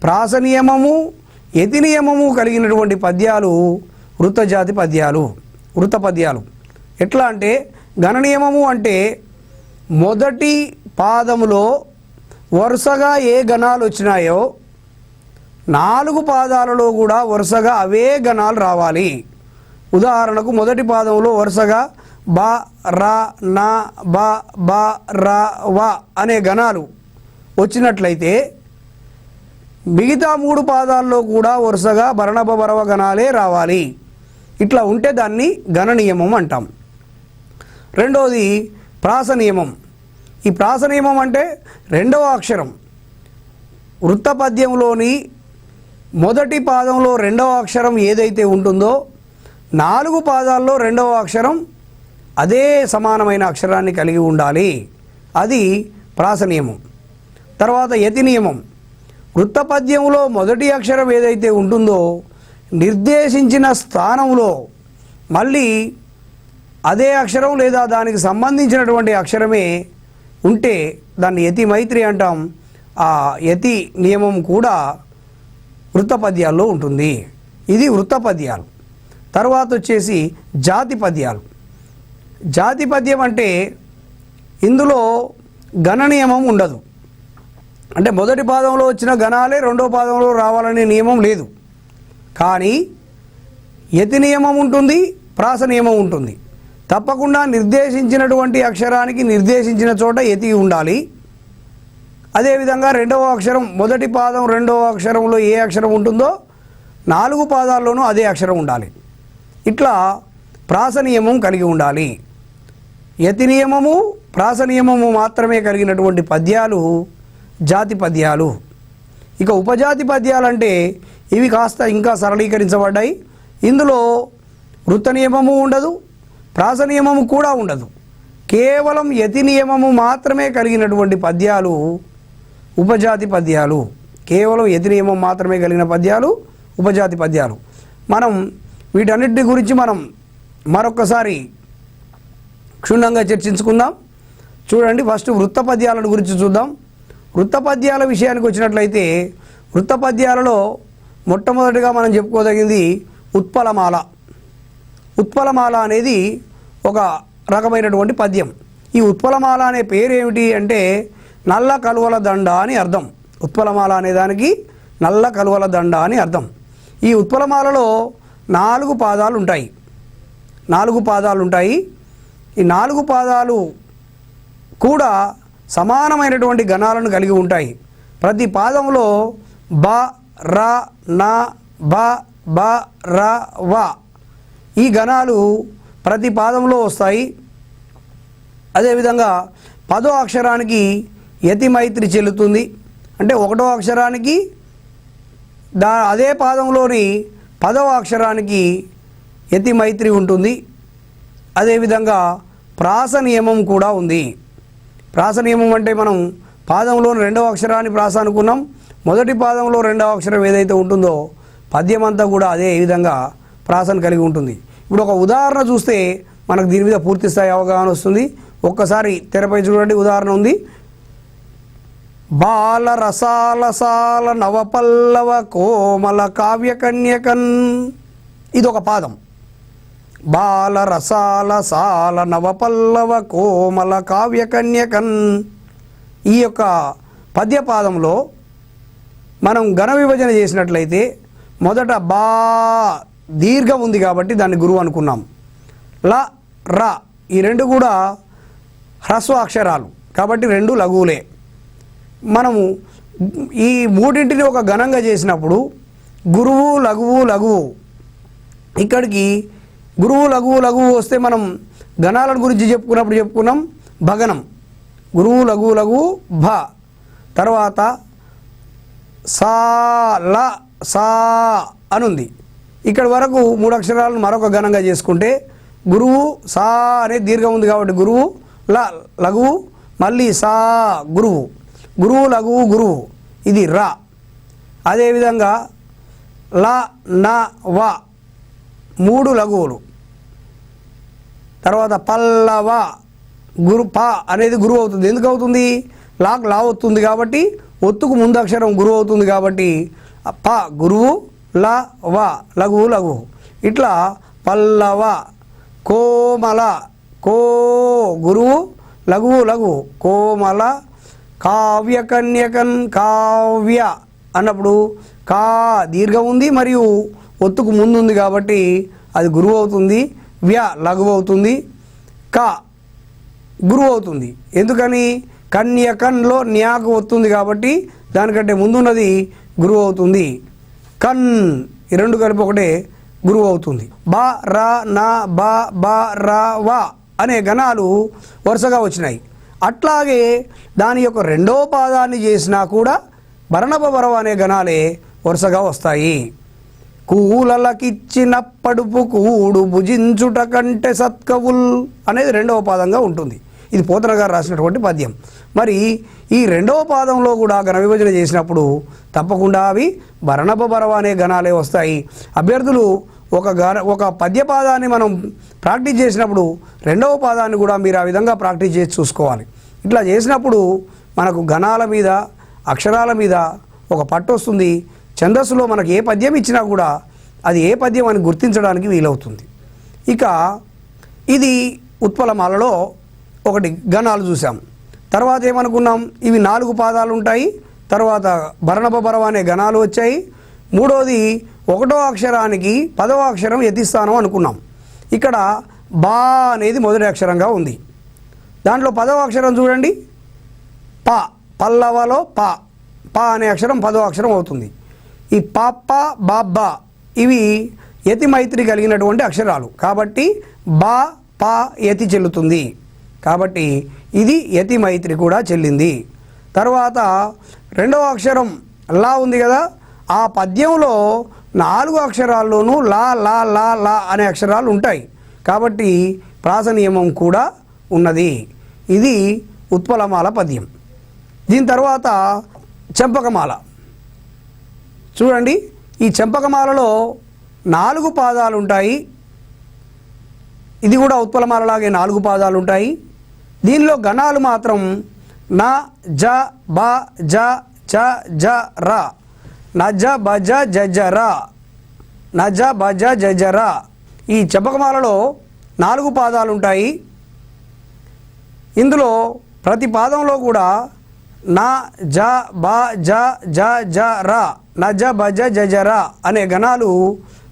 ప్రాస నియమము, యతి నియమము కలిగినటువంటి పద్యాలు వృత్త జాతి పద్యాలు, వృత్త పద్యాలు. ఎట్లా అంటే గణ నియమము అంటే మొదటి పాదములో వరుసగా ఏ గణాలు వచ్చినాయో 4 పాదాలలో కూడా వరుసగా అవే గణాలు రావాలి. ఉదాహరణకు మొదటి పాదంలో వరుసగా బ, ర, న, బ, బ, ర, వ అనే గణాలు వచ్చినట్లయితే మిగతా 3 పాదాల్లో కూడా వరుసగా బరణబ బరవ గణాలే రావాలి. ఇట్లా ఉంటే దాన్ని గణ నియమం అంటాం. రెండోది ప్రాస నియమం. ఈ ప్రాస నియమం అంటే రెండవ అక్షరం వృత్త పద్యంలోని మొదటి పాదంలో రెండవ అక్షరం ఏదైతే ఉంటుందో 4 పాదాల్లో రెండవ అక్షరం అదే సమానమైన అక్షరాన్ని కలిగి ఉండాలి. అది ప్రాస నియమం. తర్వాత యతి నియమం. వృత్త పద్యంలో మొదటి అక్షరం ఏదైతే ఉంటుందో నిర్దేశించిన స్థానంలో మళ్ళీ అదే అక్షరం లేదా దానికి సంబంధించినటువంటి అక్షరమే ఉంటే దాన్ని యతి మైత్రి అంటాం. ఆ యతి నియమం కూడా వృత్త పద్యాల్లో ఉంటుంది. ఇది వృత్త పద్యాలు. తర్వాత వచ్చేసి జాతి పద్యాలు. జాతి పద్యం అంటే ఇందులో గణ నియమం ఉండదు. అంటే మొదటి పాదంలో వచ్చిన గణాలే రెండో పాదంలో రావాలనే నియమం లేదు. కానీ యతి నియమం ఉంటుంది, ప్రాస నియమం ఉంటుంది. తప్పకుండా నిర్దేశించినటువంటి అక్షరానికి నిర్దేశించిన చోట యతి ఉండాలి. అదేవిధంగా రెండవ అక్షరం మొదటి పాదం రెండవ అక్షరంలో ఏ అక్షరం ఉంటుందో 4 పాదాల్లోనూ అదే అక్షరం ఉండాలి. ఇట్లా ప్రాస నియమం కలిగి ఉండాలి. యతి నియమము ప్రాస నియమము మాత్రమే కలిగినటువంటి పద్యాలు జాతి పద్యాలు. ఇక ఉపజాతి పద్యాలంటే ఇవి కాస్త ఇంకా సరళీకరించబడ్డాయి. ఇందులో వృత్త నియమము ఉండదు, ప్రాస నియమము కూడా ఉండదు. కేవలం యతి నియమము మాత్రమే కలిగినటువంటి పద్యాలు ఉపజాతి పద్యాలు. కేవలం యతి నియమం మాత్రమే కలిగిన పద్యాలు ఉపజాతి పద్యాలు. మనం వీటన్నిటి గురించి మనం మరొకసారి క్షుణ్ణంగా చర్చించుకుందాం. చూడండి, ఫస్ట్ వృత్త పద్యాలను గురించి చూద్దాం. వృత్త పద్యాల విషయానికి వచ్చినట్లయితే వృత్త పద్యాలలో మొట్టమొదటిగా మనం చెప్పుకోదగింది ఉత్పలమాల. ఉత్పలమాల అనేది ఒక రకమైనటువంటి పద్యం. ఈ ఉత్పలమాల అనే పేరు ఏమిటి అంటే నల్ల కలువల దండ అని అర్థం. ఉత్పలమాల అనే దానికి నల్ల కలువల దండ అని అర్థం. ఈ ఉత్పలమాలలో 4 పాదాలు ఉంటాయి. 4 పాదాలు ఉంటాయి. ఈ 4 పాదాలు కూడా సమానమైనటువంటి గణాలను కలిగి ఉంటాయి. ప్రతి పాదంలో బ ర న బ బ ర వ ఈ గణాలు ప్రతి పాదంలో వస్తాయి. అదేవిధంగా 10వ అక్షరానికి యతి మైత్రి చెల్లుతుంది. అంటే 1వ అక్షరానికి అదే పాదంలోని 10వ అక్షరానికి యతి మైత్రి ఉంటుంది. అదేవిధంగా ప్రాస నియమం కూడా ఉంది. ప్రాస నియమం అంటే మనం పాదంలోని 2వ అక్షరాన్ని ప్రాస అనుకున్నాం. మొదటి పాదంలో 2వ అక్షరం ఏదైతే ఉంటుందో పద్యం అంతా కూడా అదే విధంగా ప్రాసను కలిగి ఉంటుంది. ఇప్పుడు ఒక ఉదాహరణ చూస్తే మనకు దీని మీద పూర్తి స్థాయి అవగాహన వస్తుంది. ఒక్కసారి తెరపై చూడండి, ఉదాహరణ ఉంది. బాల రసాల సాల నవపల్లవ కోమల కావ్య కన్యకన్. ఇది ఒక పాదం. బాల రసాల సాల నవపల్లవ కోమల కావ్య కన్యకన్. ఈ యొక్క పద్యపాదంలో మనం ఘన విభజన చేసినట్లయితే మొదట బా దీర్ఘం ఉంది కాబట్టి దాన్ని గురువు అనుకున్నాం. ల ర ఈ 2 కూడా హ్రస్వ అక్షరాలు కాబట్టి 2 లఘువులే. మనము ఈ మూడింటిని ఒక ఘనంగా చేసినప్పుడు గురువు లఘువు లఘువు, ఇక్కడికి గురువు లఘువు లఘువు వస్తే మనం గణాలను గురించి చెప్పుకున్నాం భగనం. గురువు లఘువు లఘువు భ, తర్వాత సా ల సా అనుంది. ఇక్కడి వరకు 3 అక్షరాలను మరొక ఘనంగా చేసుకుంటే గురువు సా అనే దీర్ఘం ఉంది కాబట్టి గురువు, ల లఘువు, మళ్ళీ సా గురువు, గురువు లఘువు గురువు, ఇది రా. అదేవిధంగా ల న వ 3 లఘువులు, తర్వాత పల్లవ గురు ప అనేది గురువు అవుతుంది. ఎందుకు అవుతుంది? లాక్ లా అవుతుంది కాబట్టి ఒత్తుకు ముందు అక్షరం గురువు అవుతుంది కాబట్టి ప గురువు, ల వ లఘువు లఘువు. ఇట్లా పల్లవ కోమల కో గురువు లఘువు లఘువు కోమల కావ్య కన్యకన్ కావ్య అన్నప్పుడు కా దీర్ఘం ఉంది మరియు ఒత్తుకు ముందు ఉంది కాబట్టి అది గురువు అవుతుంది. వ్య లఘువు అవుతుంది. క గురువు అవుతుంది. ఎందుకని? కన్యకన్లో న్యాకు వస్తుంది కాబట్టి దానికంటే ముందున్నది గురువు అవుతుంది. కన్ ఈ 2 కలిపి ఒకటే గురువు అవుతుంది. బ ర న బ బ ర వ అనే గణాలు వరుసగా వచ్చినాయి. అట్లాగే దాని యొక్క 2వ పాదాన్ని చేసినా కూడా భరణపబరవ అనే గణాలే వరుసగా వస్తాయి. కూలలకిచ్చిన పడుపు కూడు భుజించుట కంటే సత్కవుల్ అనేది 2వ పాదంగా ఉంటుంది. ఇది పోతన గారు రాసినటువంటి పద్యం. మరి ఈ 2వ పాదంలో కూడా ఘన విభజన చేసినప్పుడు తప్పకుండా అవి భరణపబరవ అనే గణాలే వస్తాయి. అభ్యర్థులు ఒక పద్యపాదాన్ని మనం ప్రాక్టీస్ చేసినప్పుడు 2వ పాదాన్ని కూడా మీరు ఆ విధంగా ప్రాక్టీస్ చేసి చూసుకోవాలి. ఇట్లా చేసినప్పుడు మనకు గణాల మీద అక్షరాల మీద ఒక పట్టు వస్తుంది. ఛందస్సులో మనకు ఏ పద్యం ఇచ్చినా కూడా అది ఏ పద్యం అని గుర్తించడానికి వీలవుతుంది. ఇక ఇది ఉత్పలమాలలో ఒకటి గణాలు చూసాం. తర్వాత ఏమనుకున్నాం? ఇవి 4 పాదాలు ఉంటాయి. తర్వాత భరణపబరవ అనే గణాలు వచ్చాయి. మూడోది 1వ అక్షరానికి 10వ అక్షరం యతిస్థానం అనుకున్నాం. ఇక్కడ బా అనేది మొదటి అక్షరంగా ఉంది. దాంట్లో 10వ అక్షరం చూడండి ప. పల్లవలో పా పా అనే అక్షరం 10వ అక్షరం అవుతుంది. ఈ పాప్ప బాబ్బా ఇవి యతి మైత్రి కలిగినటువంటి అక్షరాలు కాబట్టి బా పా యతి చెల్లుతుంది. కాబట్టి ఇది యతి మైత్రి కూడా చెల్లింది. తర్వాత 2వ అక్షరం లా ఉంది కదా, ఆ పద్యంలో 4 అక్షరాల్లోనూ లా లా లా లా అనే అక్షరాలు ఉంటాయి కాబట్టి ప్రాస నియమం కూడా ఉన్నది. ఇది ఉత్పలమాల పద్యం. దీని తర్వాత చెంపకమాల. చూడండి, ఈ చెంపకమాలలో 4 పాదాలు ఉంటాయి. ఇది కూడా ఉత్పలమాలలాగే 4 పాదాలు ఉంటాయి. దీనిలో గణాలు మాత్రం నా జ బ జ చ జ ర, నజ బజ జజ ర, నజ బజ జజ ర. ఈ చెంపకమాలలో 4 పాదాలు ఉంటాయి. ఇందులో ప్రతి పాదంలో కూడా నా జ బ జ జ జ ర, నజ బజ జజ ర అనే గణాలు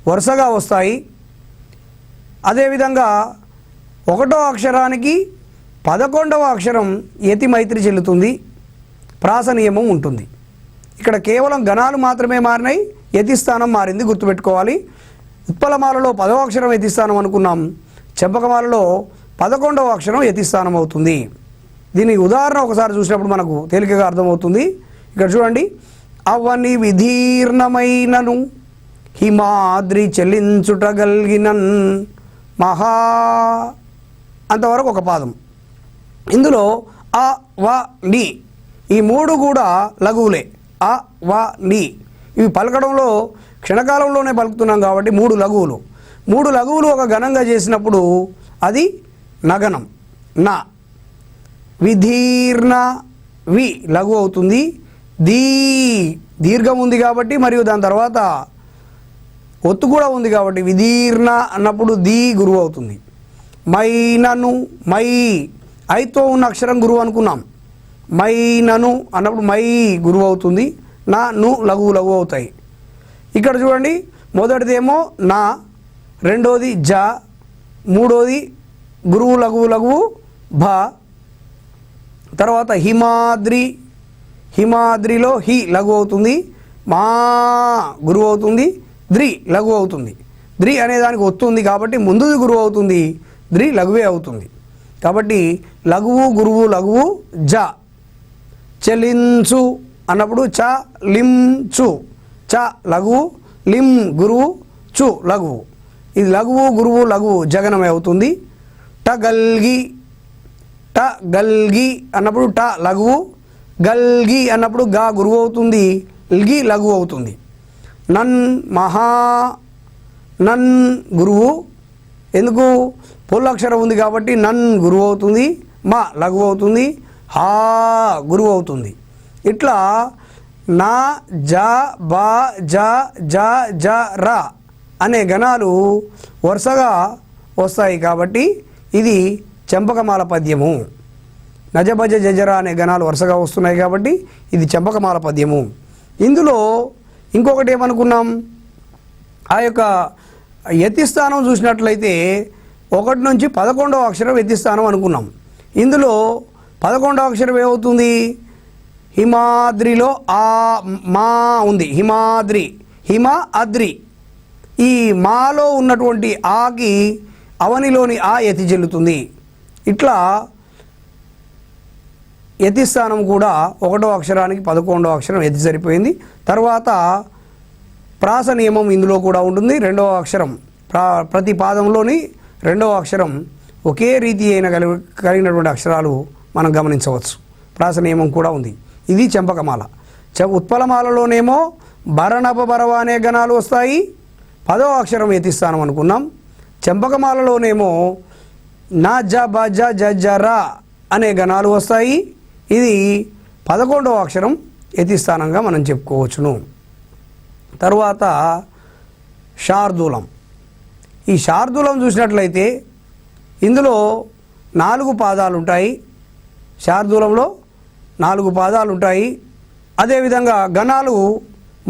వరుసగా వస్తాయి. అదేవిధంగా 1వ అక్షరానికి 11వ అక్షరం యతి మైత్రి చెల్లుతుంది. ప్రాస నియమం ఉంటుంది. ఇక్కడ కేవలం గణాలు మాత్రమే మారినాయి, యతి స్థానం మారింది, గుర్తుపెట్టుకోవాలి. ఉత్పలమాలలో 10వ అక్షరం యతి స్థానం అనుకున్నాం, చెంపకమాలలో 11వ అక్షరం యతి స్థానం అవుతుంది. దీనికి ఉదాహరణ ఒకసారి చూసినప్పుడు మనకు తేలికగా అర్థమవుతుంది. ఇక్కడ చూడండి, అవని విధీర్ణమైనను హిమాద్రి చెల్లించుటగలిగినన్ మహా అంతవరకు ఒక పాదం. ఇందులో అ వ ని ఈ 3 కూడా లఘువులే. అ వ ని ఇవి పలకడంలో క్షణకాలంలోనే పలుకుతున్నాం కాబట్టి 3 లఘువులు. 3 లఘువులు ఒక గణంగా చేసినప్పుడు అది నగనం నా. విధీర్ణ వి లఘు అవుతుంది. దీర్ఘం ఉంది కాబట్టి మరియు దాని తర్వాత ఒత్తు కూడా ఉంది కాబట్టి విధీర్ణ అన్నప్పుడు ది గురువు అవుతుంది. మైనను మై ఐతో ఉన్న అక్షరం గురువు అనుకున్నాం. మైనను అన్నప్పుడు మై గురువు అవుతుంది. నా ను లఘువు లఘువు అవుతాయి. ఇక్కడ చూడండి, మొదటిదేమో నా, రెండోది జ, మూడోది గురువు లఘువు లఘువు భ. తర్వాత హిమాద్రి, హిమాద్రిలో హి లఘు అవుతుంది, మా గురువు అవుతుంది, ద్రి లఘు అవుతుంది. ద్రి అనేదానికి ఒత్తుంది కాబట్టి ముందుది గురువు అవుతుంది, ద్రి లఘువే అవుతుంది. కాబట్టి లఘువు గురువు లఘువు జ. చెలించు అన్నప్పుడు చ లిం చు, చ లఘువు, లిం గురువు, చు లఘువు. ఇది లఘువు గురువు లఘువు జగనమే అవుతుంది. టగల్గి, ట గల్గి అన్నప్పుడు ట లఘువు, గల్గి అన్నప్పుడు గా గురువు అవుతుంది, ల్గి లఘువు అవుతుంది. నన్ మహా, నన్ గురువు, ఎందుకు పొల్లక్షరం ఉంది కాబట్టి నన్ గురువు అవుతుంది, మా లఘువు అవుతుంది, హా గురువు అవుతుంది. ఇట్లా నా జ బ జ జ జ ర అనే గణాలు వరుసగా వస్తాయి కాబట్టి ఇది చెంపకమాల పద్యము. నజభజ జజర అనే గణాలు వరుసగా వస్తున్నాయి కాబట్టి ఇది చెంపకమాల పద్యము. ఇందులో ఇంకొకటి ఏమనుకున్నాం, ఆ యొక్క యతి స్థానం చూసినట్లయితే 1 నుంచి 11వ అక్షరం యతి స్థానం అనుకున్నాం. ఇందులో 11వ అక్షరం ఏమవుతుంది, హిమాద్రిలో ఆ మా ఉంది, హిమాద్రి, హిమ అద్రి. ఈ మాలో ఉన్నటువంటి ఆకి అవనిలోని ఆ యతి చెల్లుతుంది. ఇట్లా యతి స్థానం కూడా 1వ అక్షరానికి 11వ అక్షరం యతి సరిపోయింది. తర్వాత ప్రాస నియమం ఇందులో కూడా ఉంటుంది. 2వ అక్షరం ప్రతి పాదంలోని 2వ అక్షరం ఒకే రీతి అయిన కలిగినటువంటి అక్షరాలు మనం గమనించవచ్చు. ప్రాస నియమం కూడా ఉంది. ఇది చెంపకమాల. ఉత్పలమాలలోనేమో బరనప బరవ అనే గణాలు వస్తాయి, 10వ అక్షరం యతి స్థానం అనుకున్నాం. చెంపకమాలలోనేమో నా జ బ జ జ జ ర అనే గణాలు వస్తాయి. ఇది 11వ అక్షరం యతి స్థానంగా మనం చెప్పుకోవచ్చును. తరువాత శార్దూలం. ఈ శార్దూలం చూసినట్లయితే ఇందులో 4 పాదాలు ఉంటాయి. శార్దూలంలో 4 పాదాలు ఉంటాయి. అదేవిధంగా గణాలు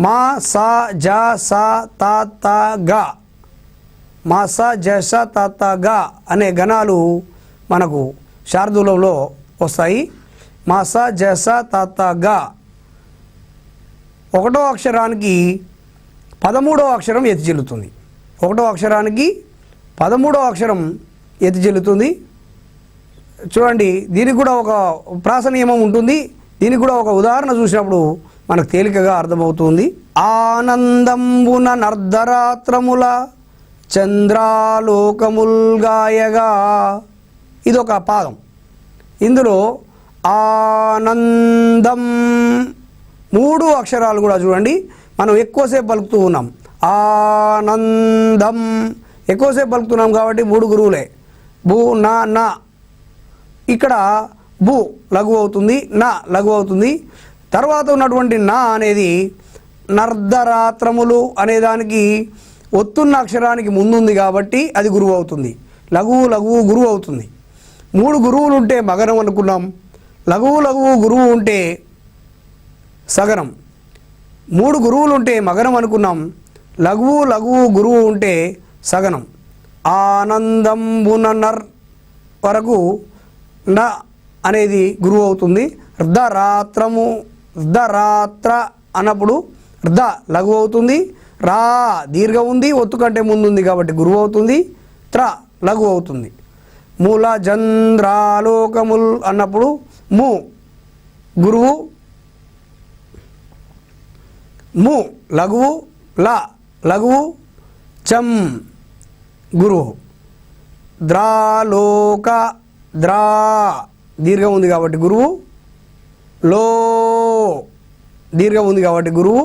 మా సా జ సా తా తా గా, మా సా జ సా తా తా గా అనే గణాలు మనకు శార్దూలంలో వస్తాయి. మస జస తత గ. ఒకటో అక్షరానికి 13వ అక్షరం ఎత్తి చెల్లుతుంది. ఒకటో అక్షరానికి 13వ అక్షరం ఎత్తి చెల్లుతుంది. చూడండి, దీనికి కూడా ఒక ప్రాస నియమం ఉంటుంది. దీనికి కూడా ఒక ఉదాహరణ చూసినప్పుడు మనకు తేలికగా అర్థమవుతుంది. ఆనందంబున నర్ధరాత్రముల చంద్రాలోకముల్గాయగా, ఇదొక పాదం. ఇందులో ఆనందం 3 అక్షరాలు కూడా చూడండి మనం ఎక్కువసేపు పలుకుతూ ఉన్నాం. ఆనందం ఎక్కువసేపు పలుకుతున్నాం కాబట్టి 3 గురువులే. బు నా నా, ఇక్కడ బు లఘు అవుతుంది, నా లఘు అవుతుంది. తర్వాత ఉన్నటువంటి నా అనేది నర్ధరాత్రములు అనేదానికి ఒత్తున్న అక్షరానికి ముందుంది కాబట్టి అది గురువు అవుతుంది. లఘువు లఘువు గురువు అవుతుంది. 3 గురువులు ఉంటే మగరం అనుకున్నాం. లఘువు లఘువు గురువు ఉంటే సగరం. 3 గురువులు ఉంటే మగరం అనుకున్నాం. లఘువు లఘువు గురువు ఉంటే సగనం. ఆనందంబున నర్ వరకు న అనేది గురువు అవుతుంది. ర్ధరాత్రము ర్ధరాత్ర అన్నప్పుడు ర్ధ లఘు అవుతుంది. రా దీర్ఘ ఉంది, ఒత్తు కంటే ముందు ఉంది కాబట్టి గురువు అవుతుంది. త్ర లఘు అవుతుంది. మూల చంద్రాలోకముల్ అన్నప్పుడు ము గురువు, ము లఘువు, ల లఘువు, చం గురువు. ద్రాలోక ద్రా దీర్ఘం ఉంది కాబట్టి గురువు. లో దీర్ఘం ఉంది కాబట్టి గురువు.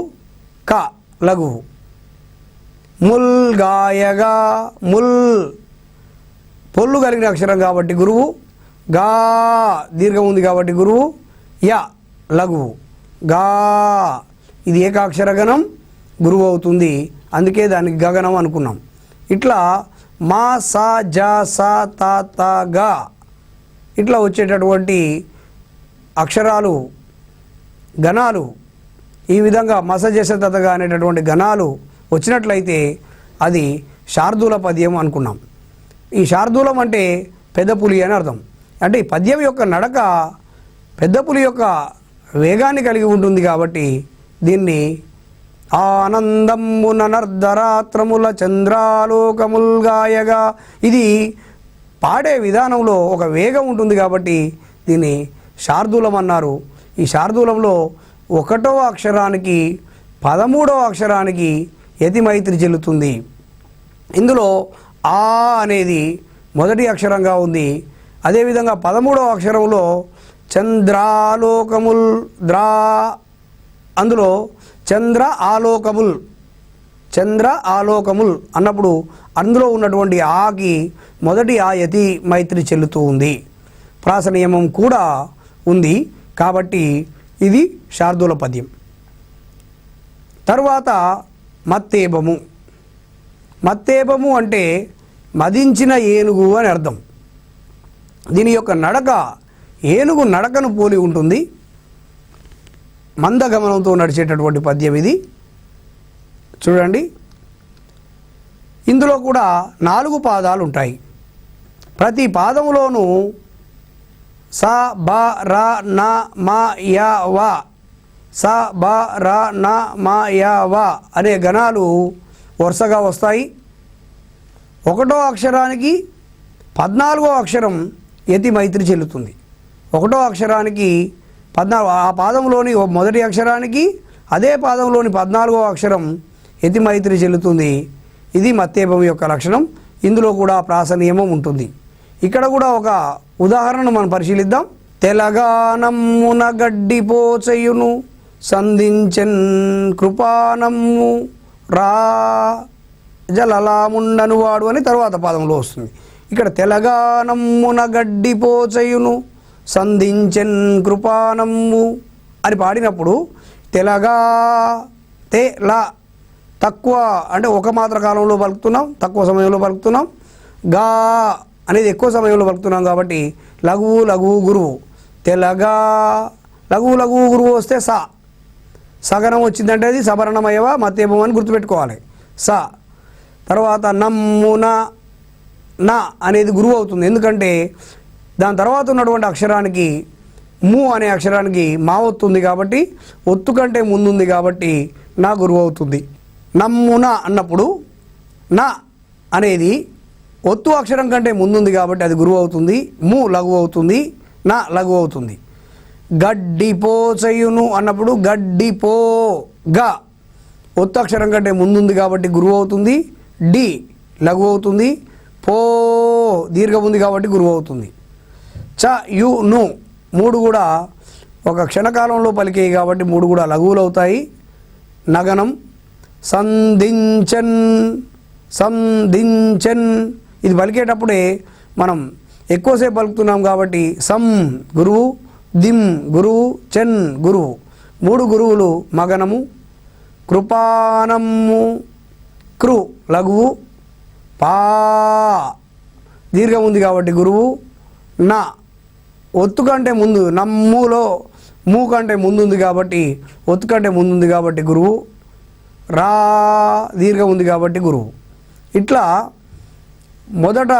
క లఘువు. ముల్ గాయగా ముల్ పొల్లు కలిగిన అక్షరం కాబట్టి గురువు. గా దీర్ఘం ఉంది కాబట్టి గురువు. య లఘువు. గా ఇది ఏకాక్షర గణం, గురువు అవుతుంది. అందుకే దానికి గగనం అనుకున్నాం. ఇట్లా మా సా జా సా తా తా గా ఇట్లా వచ్చేటటువంటి అక్షరాలు గణాలు ఈ విధంగా మస జస తతగా అనేటటువంటి గణాలు వచ్చినట్లయితే అది శార్దూల పద్యం అనుకున్నాం. ఈ శార్దూలం అంటే పెద్ద పులి అని అర్థం. అంటే ఈ పద్యం యొక్క నడక పెద్ద పులి యొక్క వేగాన్ని కలిగి ఉంటుంది కాబట్టి దీన్ని ఆనందమున నర్ధరాత్రముల చంద్రాలోకముల్గాయగా, ఇది పాడే విధానంలో ఒక వేగం ఉంటుంది కాబట్టి దీన్ని శార్దూలం అన్నారు. ఈ శార్దూలంలో 1వ అక్షరానికి 13వ అక్షరానికి యతి మైత్రి చెల్లుతుంది. ఇందులో ఆ అనేది మొదటి అక్షరంగా ఉంది. అదేవిధంగా 13వ అక్షరంలో చంద్రాలోకముల్ ద్రా, అందులో చంద్ర ఆలోకముల్, చంద్ర ఆలోకముల్ అన్నప్పుడు అందులో ఉన్నటువంటి ఆకి మొదటి ఆ యతి మైత్రి చెల్లుతూ ఉంది. ప్రాస నియమం కూడా ఉంది కాబట్టి ఇది శార్దూల పద్యం. తరువాత మత్తేబము. మత్తేబము అంటే మదించిన ఏనుగు అని అర్థం. దీని యొక్క నడక ఏనుగు నడకను పోలి ఉంటుంది. మందగమనంతో నడిచేటటువంటి పద్యం ఇది. చూడండి, ఇందులో కూడా 4 పాదాలు ఉంటాయి. ప్రతి పాదములోనూ స బ ర న మ య వ, స బ ర న మ య వ అనే గణాలు వరుసగా వస్తాయి. 1వ అక్షరానికి 14వ అక్షరం యతి మైత్రి చెల్లుతుంది. 1వ అక్షరానికి 14, ఆ పాదంలోని మొదటి అక్షరానికి అదే పాదంలోని 14వ అక్షరం యతి మైత్రి చెల్లుతుంది. ఇది మత్తేబం యొక్క లక్షణం. ఇందులో కూడా ప్రాస నియమం ఉంటుంది. ఇక్కడ కూడా ఒక ఉదాహరణను మనం పరిశీలిద్దాం. తెలంగాణమున గడ్డిపోచయును సంధించెన్ కృపానమ్ము రా జలలాముండను వాడు అని తర్వాత పాదంలో వస్తుంది. ఇక్కడ తెలంగాణమున గడ్డిపోచయును సంధించెన్ కృపానమ్ము అని పాడినప్పుడు తెలగా తే లా తక్కువ అంటే ఒక మాత్ర కాలంలో పలుకుతున్నాం, తక్కువ సమయంలో పలుకుతున్నాం. గా అనేది ఎక్కువ సమయంలో పలుకుతున్నాం కాబట్టి లఘువు లఘువు గురువు. తెలగా లఘువు లఘువు గురువు వస్తే సా, సగనం వచ్చిందంటే అది సబరణమయవ మత్తేబం అని గుర్తుపెట్టుకోవాలి. సా తర్వాత నమ్మున నా అనేది గురువు అవుతుంది. ఎందుకంటే దాని తర్వాత ఉన్నటువంటి అక్షరానికి ము అనే అక్షరానికి మా ఒత్తు ఉంది కాబట్టి ఒత్తు కంటే ముందుంది కాబట్టి నా గురువు అవుతుంది. నమ్మున అన్నప్పుడు నా అనేది ఒత్తు అక్షరం కంటే ముందుంది కాబట్టి అది గురువు అవుతుంది. ము లఘువు అవుతుంది, నా లఘువు అవుతుంది. గడ్డిపో చెయ్యును అన్నప్పుడు గడ్డిపో గా ఒత్తు అక్షరం కంటే ముందుంది కాబట్టి గురువు అవుతుంది. డి లఘువు అవుతుంది. పో దీర్ఘం ఉంది కాబట్టి గురువు అవుతుంది. చ యు ను మూడు కూడా ఒక క్షణకాలంలో పలికేవి కాబట్టి మూడు కూడా లఘువులు అవుతాయి. నగనం సంధించన్ సంధించన్ ఇది పలికేటప్పుడే మనం ఎక్కువసేపు పలుకుతున్నాం కాబట్టి సం గురువు, దిం గురువు, చెన్ గురువు, మూడు గురువులు మగనము. కృపానము కృ లఘువు, పా దీర్ఘం ఉంది కాబట్టి గురువు. నా ఒత్తు కంటే ముందు నమ్ములో మూ కంటే ముందుంది కాబట్టి ఒత్తు కంటే ముందుంది కాబట్టి గురువు. రా దీర్ఘం ఉంది కాబట్టి గురువు. ఇట్లా మొదట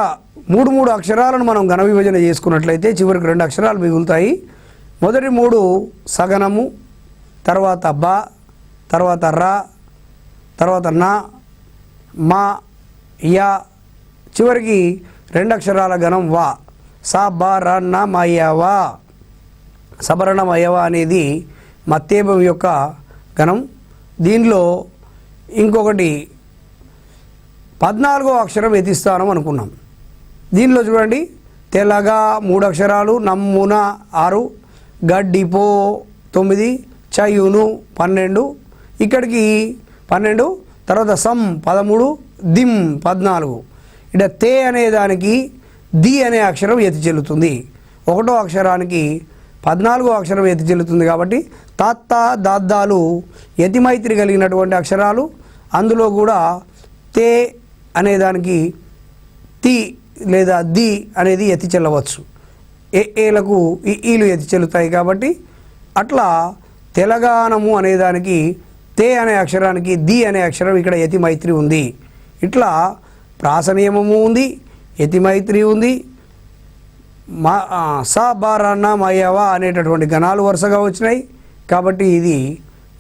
మూడు అక్షరాలను మనం ఘన విభజన చేసుకున్నట్లయితే చివరికి 2 అక్షరాలు మిగులుతాయి. మొదటి 3 సగనము, తర్వాత బ, తర్వాత రా, తర్వాత నా, మా, యా, చివరికి 2 అక్షరాల ఘనం వా. సా బ ర న మ య వా. సబరణమయవ అనేది మత్తేబం యొక్క ఘనం. దీనిలో ఇంకొకటి 14వ అక్షరం యతిస్థానం అనుకున్నాం. దీనిలో చూడండి, తెలగా 3 అక్షరాలు, నమ్మున 6, గడ్డిపో 9, చయును 12, ఇక్కడికి 12, తర్వాత సం 13, దిం 14. ఇక్కడ తే అనే దానికి ది అనే అక్షరం ఎత్తి చెల్లుతుంది. 1వ అక్షరానికి 14వ అక్షరం ఎత్తి చెల్లుతుంది కాబట్టి తాత్త దాద్దాలు యతిమైత్రి కలిగినటువంటి అక్షరాలు. అందులో కూడా తే అనేదానికి తి లేదా ది అనేది ఎత్తి చెల్లవచ్చు. ఏలకు ఈలు ఎత్తి చెల్లుతాయి కాబట్టి అట్లా తెలంగాణము అనేదానికి తే అనే అక్షరానికి ది అనే అక్షరం ఇక్కడ యతిమైత్రి ఉంది. ఇట్లా ప్రాస నియమము ఉంది, యతిమైత్రి ఉంది, మా స బారన్న మయవ అనేటటువంటి గణాలు వరుసగా వచ్చినాయి కాబట్టి ఇది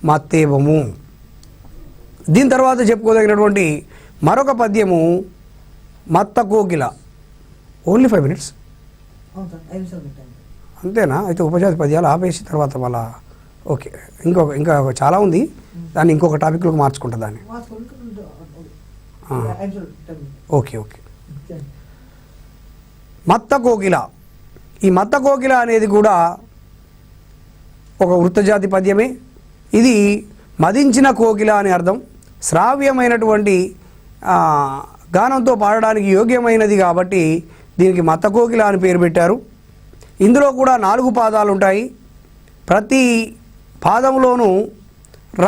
మత్తేవము. దీని తర్వాత చెప్పుకోదగినటువంటి మరొక పద్యము మత్త కోకిల. ఓన్లీ 5 minutes అంతేనా? అయితే ఉపజాతి పద్యాలు ఆపేసి తర్వాత మళ్ళా ఓకే ఇంకా చాలా ఉంది, దాన్ని ఇంకొక టాపిక్లోకి మార్చుకుంటా దాన్ని. ఓకే మత్త కోకిల. ఈ మత్త కోకిల అనేది కూడా ఒక వృత్తజాతి పద్యమే. ఇది మదించిన కోకిల అని అర్థం. శ్రావ్యమైనటువంటి గానంతో పాడడానికి యోగ్యమైనది కాబట్టి దీనికి మత్త కోకిల అని పేరు పెట్టారు. ఇందులో కూడా 4 పాదాలు ఉంటాయి. ప్రతి పాదంలోనూ ర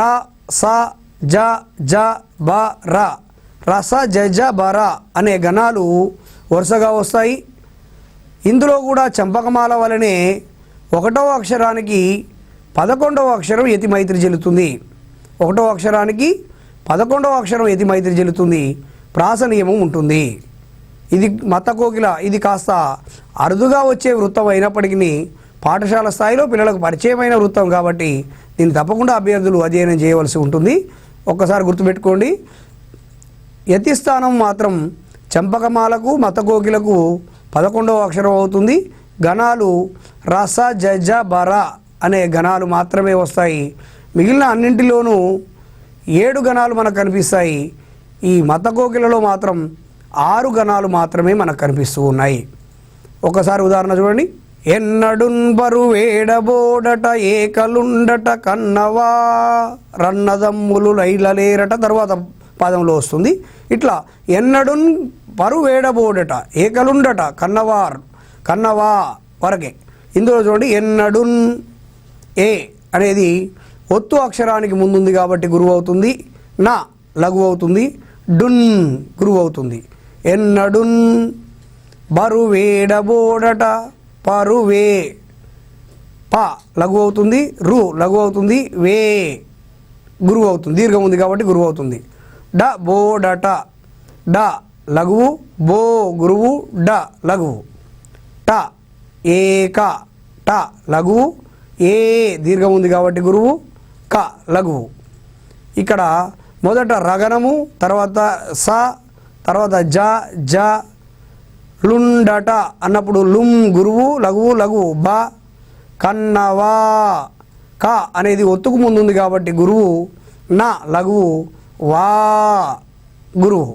స జ జ బ ర, రస జ జ బ ర అనే గణాలు వరుసగా వస్తాయి. ఇందులో కూడా చంపకమాల వలనే 1వ అక్షరానికి 11వ అక్షరం యతిమైత్రి చెల్లుతుంది. 1వ అక్షరానికి 11వ అక్షరం యతిమైత్రి చెల్లుతుంది. ప్రాస నియమం ఉంటుంది. ఇది మత్త కోకిల. ఇది కాస్త అరుదుగా వచ్చే వృత్తం అయినప్పటికీ పాఠశాల స్థాయిలో పిల్లలకు పరిచయమైన వృత్తం కాబట్టి దీన్ని తప్పకుండా అభ్యర్థులు అధ్యయనం చేయవలసి ఉంటుంది. ఒక్కసారి గుర్తుపెట్టుకోండి, యతిస్థానం మాత్రం చంపకమాలకు మత్త కోకిలకు 11వ అక్షరం అవుతుంది. గణాలు రస జజ బర అనే గణాలు మాత్రమే వస్తాయి. మిగిలిన అన్నింటిలోనూ 7 గణాలు మనకు కనిపిస్తాయి. ఈ మత్త కోకిలలో మాత్రం 6 గణాలు మాత్రమే మనకు కనిపిస్తూ ఉన్నాయి. ఒకసారి ఉదాహరణ చూడండి. ఎన్నడున్ బరువేడబోడట ఏకలుండట కన్నవా రన్నదమ్ములు లైలలేరట తర్వాత పాదంలో వస్తుంది. ఇట్లా ఎన్నడున్ పరువేడబోడట ఏకలుండట కన్నవా వరకే. ఇందులో చూడండి, ఎన్నడున్ ఏ అనేది ఒత్తు అక్షరానికి ముందుంది కాబట్టి గురువు అవుతుంది. నా లఘువు అవుతుంది. డున్ గురువు అవుతుంది. ఎన్నడున్ బరువేడబోడట పరువే ప లఘువు అవుతుంది. రు లఘువు అవుతుంది. వే గురువు అవుతుంది. దీర్ఘం ఉంది కాబట్టి గురువు అవుతుంది. డ బోడట డ లఘువు, బో గురువు, డ లఘువు. ట ఏక ట లఘువు, ఏ దీర్ఘం ఉంది కాబట్టి గురువు, క లఘువు. ఇక్కడ మొదట రగనము, తర్వాత స, తర్వాత జ జ, లుండట అన్నప్పుడు లుం గురువు, లఘువు లఘువు, బ కన్నవా, క అనేది ఒత్తుకు ముందుంది కాబట్టి గురువు, నా లఘువు, వా గురువు,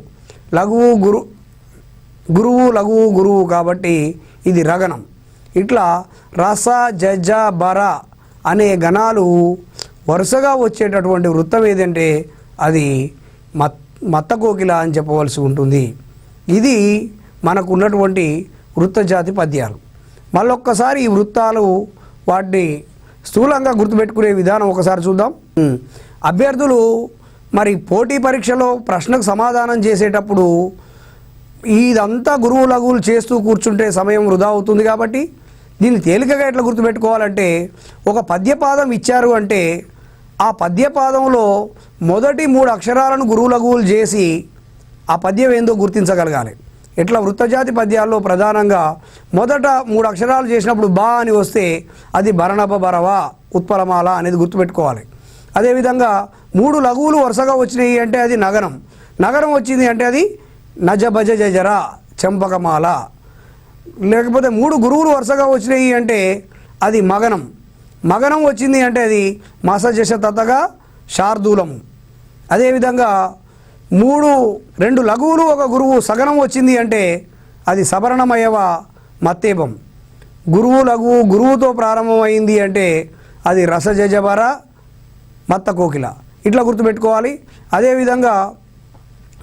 లఘువు గురువు లఘువు గురువు కాబట్టి ఇది రగనం. ఇట్లా రస జజ బర అనే గణాలు వరుసగా వచ్చేటటువంటి వృత్తం ఏదంటే అది మత్త కోకిల అని చెప్పవలసి ఉంటుంది. ఇది మనకు ఉన్నటువంటి వృత్తజాతి పద్యాలు. మళ్ళొక్కసారి ఈ వృత్తాలు వాటిని స్థూలంగా గుర్తుపెట్టుకునే విధానం ఒకసారి చూద్దాం. అభ్యర్థులు మరి పోటీ పరీక్షలో ప్రశ్నకు సమాధానం చేసేటప్పుడు ఇదంతా గురువు లఘువులు చేస్తూ కూర్చుంటే సమయం వృధా అవుతుంది. కాబట్టి దీన్ని తేలికగా ఎట్లా గుర్తుపెట్టుకోవాలంటే, ఒక పద్యపాదం ఇచ్చారు అంటే ఆ పద్యపాదంలో మొదటి 3 అక్షరాలను గురువు లఘువులు చేసి ఆ పద్యం ఏందో గుర్తించగలగాలి. ఇట్లా వృత్తజాతి పద్యాల్లో ప్రధానంగా మొదట 3 అక్షరాలు చేసినప్పుడు బా అని వస్తే అది భరణప భరవ ఉత్పలమాల అనేది గుర్తుపెట్టుకోవాలి. అదేవిధంగా 3 లఘువులు వరుసగా వచ్చినాయి అంటే అది నగరం, నగరం వచ్చింది అంటే అది నజ భజ జజర చెంపకమాల. లేకపోతే 3 గురువులు వరుసగా వచ్చినాయి అంటే అది మగనం, మగనం వచ్చింది అంటే అది మసజశ తతగా శార్దూలము. అదేవిధంగా 2 లఘువులు 1 గురువు సగనం వచ్చింది అంటే అది సబరణమయవ మత్తేపం. గురువు లఘువు గురువుతో ప్రారంభమైంది అంటే అది రసజజబర మత్త కోకిల. ఇట్లా గుర్తుపెట్టుకోవాలి. అదేవిధంగా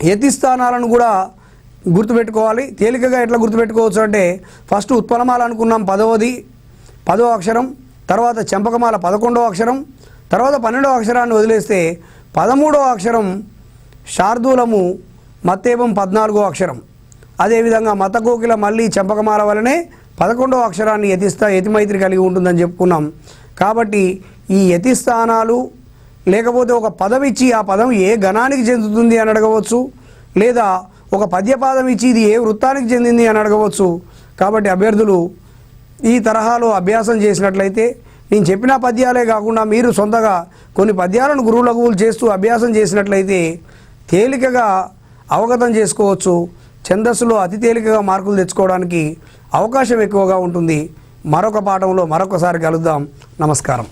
యతిస్థానాలను కూడా గుర్తుపెట్టుకోవాలి. తేలికగా ఎట్లా గుర్తుపెట్టుకోవచ్చు అంటే, ఫస్ట్ ఉత్పలమాల అనుకున్నాం 10వ అక్షరం, తర్వాత చెంపకమాల 11వ అక్షరం, తర్వాత 12వ అక్షరాన్ని వదిలేస్తే 13వ అక్షరం శార్దూలము, మత్తేపం 14వ అక్షరం. అదేవిధంగా మత కోకిల మళ్ళీ చెంపకమాల వలనే 11వ అక్షరాన్ని యతిమైత్రి కలిగి ఉంటుందని చెప్పుకున్నాం. కాబట్టి ఈ యతిస్థానాలు లేకపోతే ఒక పదం ఇచ్చి ఆ పదం ఏ గణానికి చెందుతుంది అని అడగవచ్చు, లేదా ఒక పద్యపాదం ఇచ్చి ఇది ఏ వృత్తానికి చెందింది అని అడగవచ్చు. కాబట్టి అభ్యర్థులు ఈ తరహాలో అభ్యాసం చేసినట్లయితే, నేను చెప్పిన పద్యాలే కాకుండా మీరు సొంతగా కొన్ని పద్యాలను గురువు లఘువులు చేస్తూ అభ్యాసం చేసినట్లయితే తేలికగా అవగతం చేసుకోవచ్చు. ఛందస్సులో అతి తేలికగా మార్కులు తెచ్చుకోవడానికి అవకాశం ఎక్కువగా ఉంటుంది. మరొక పాఠంలో మరొకసారి కలుద్దాం. నమస్కారం.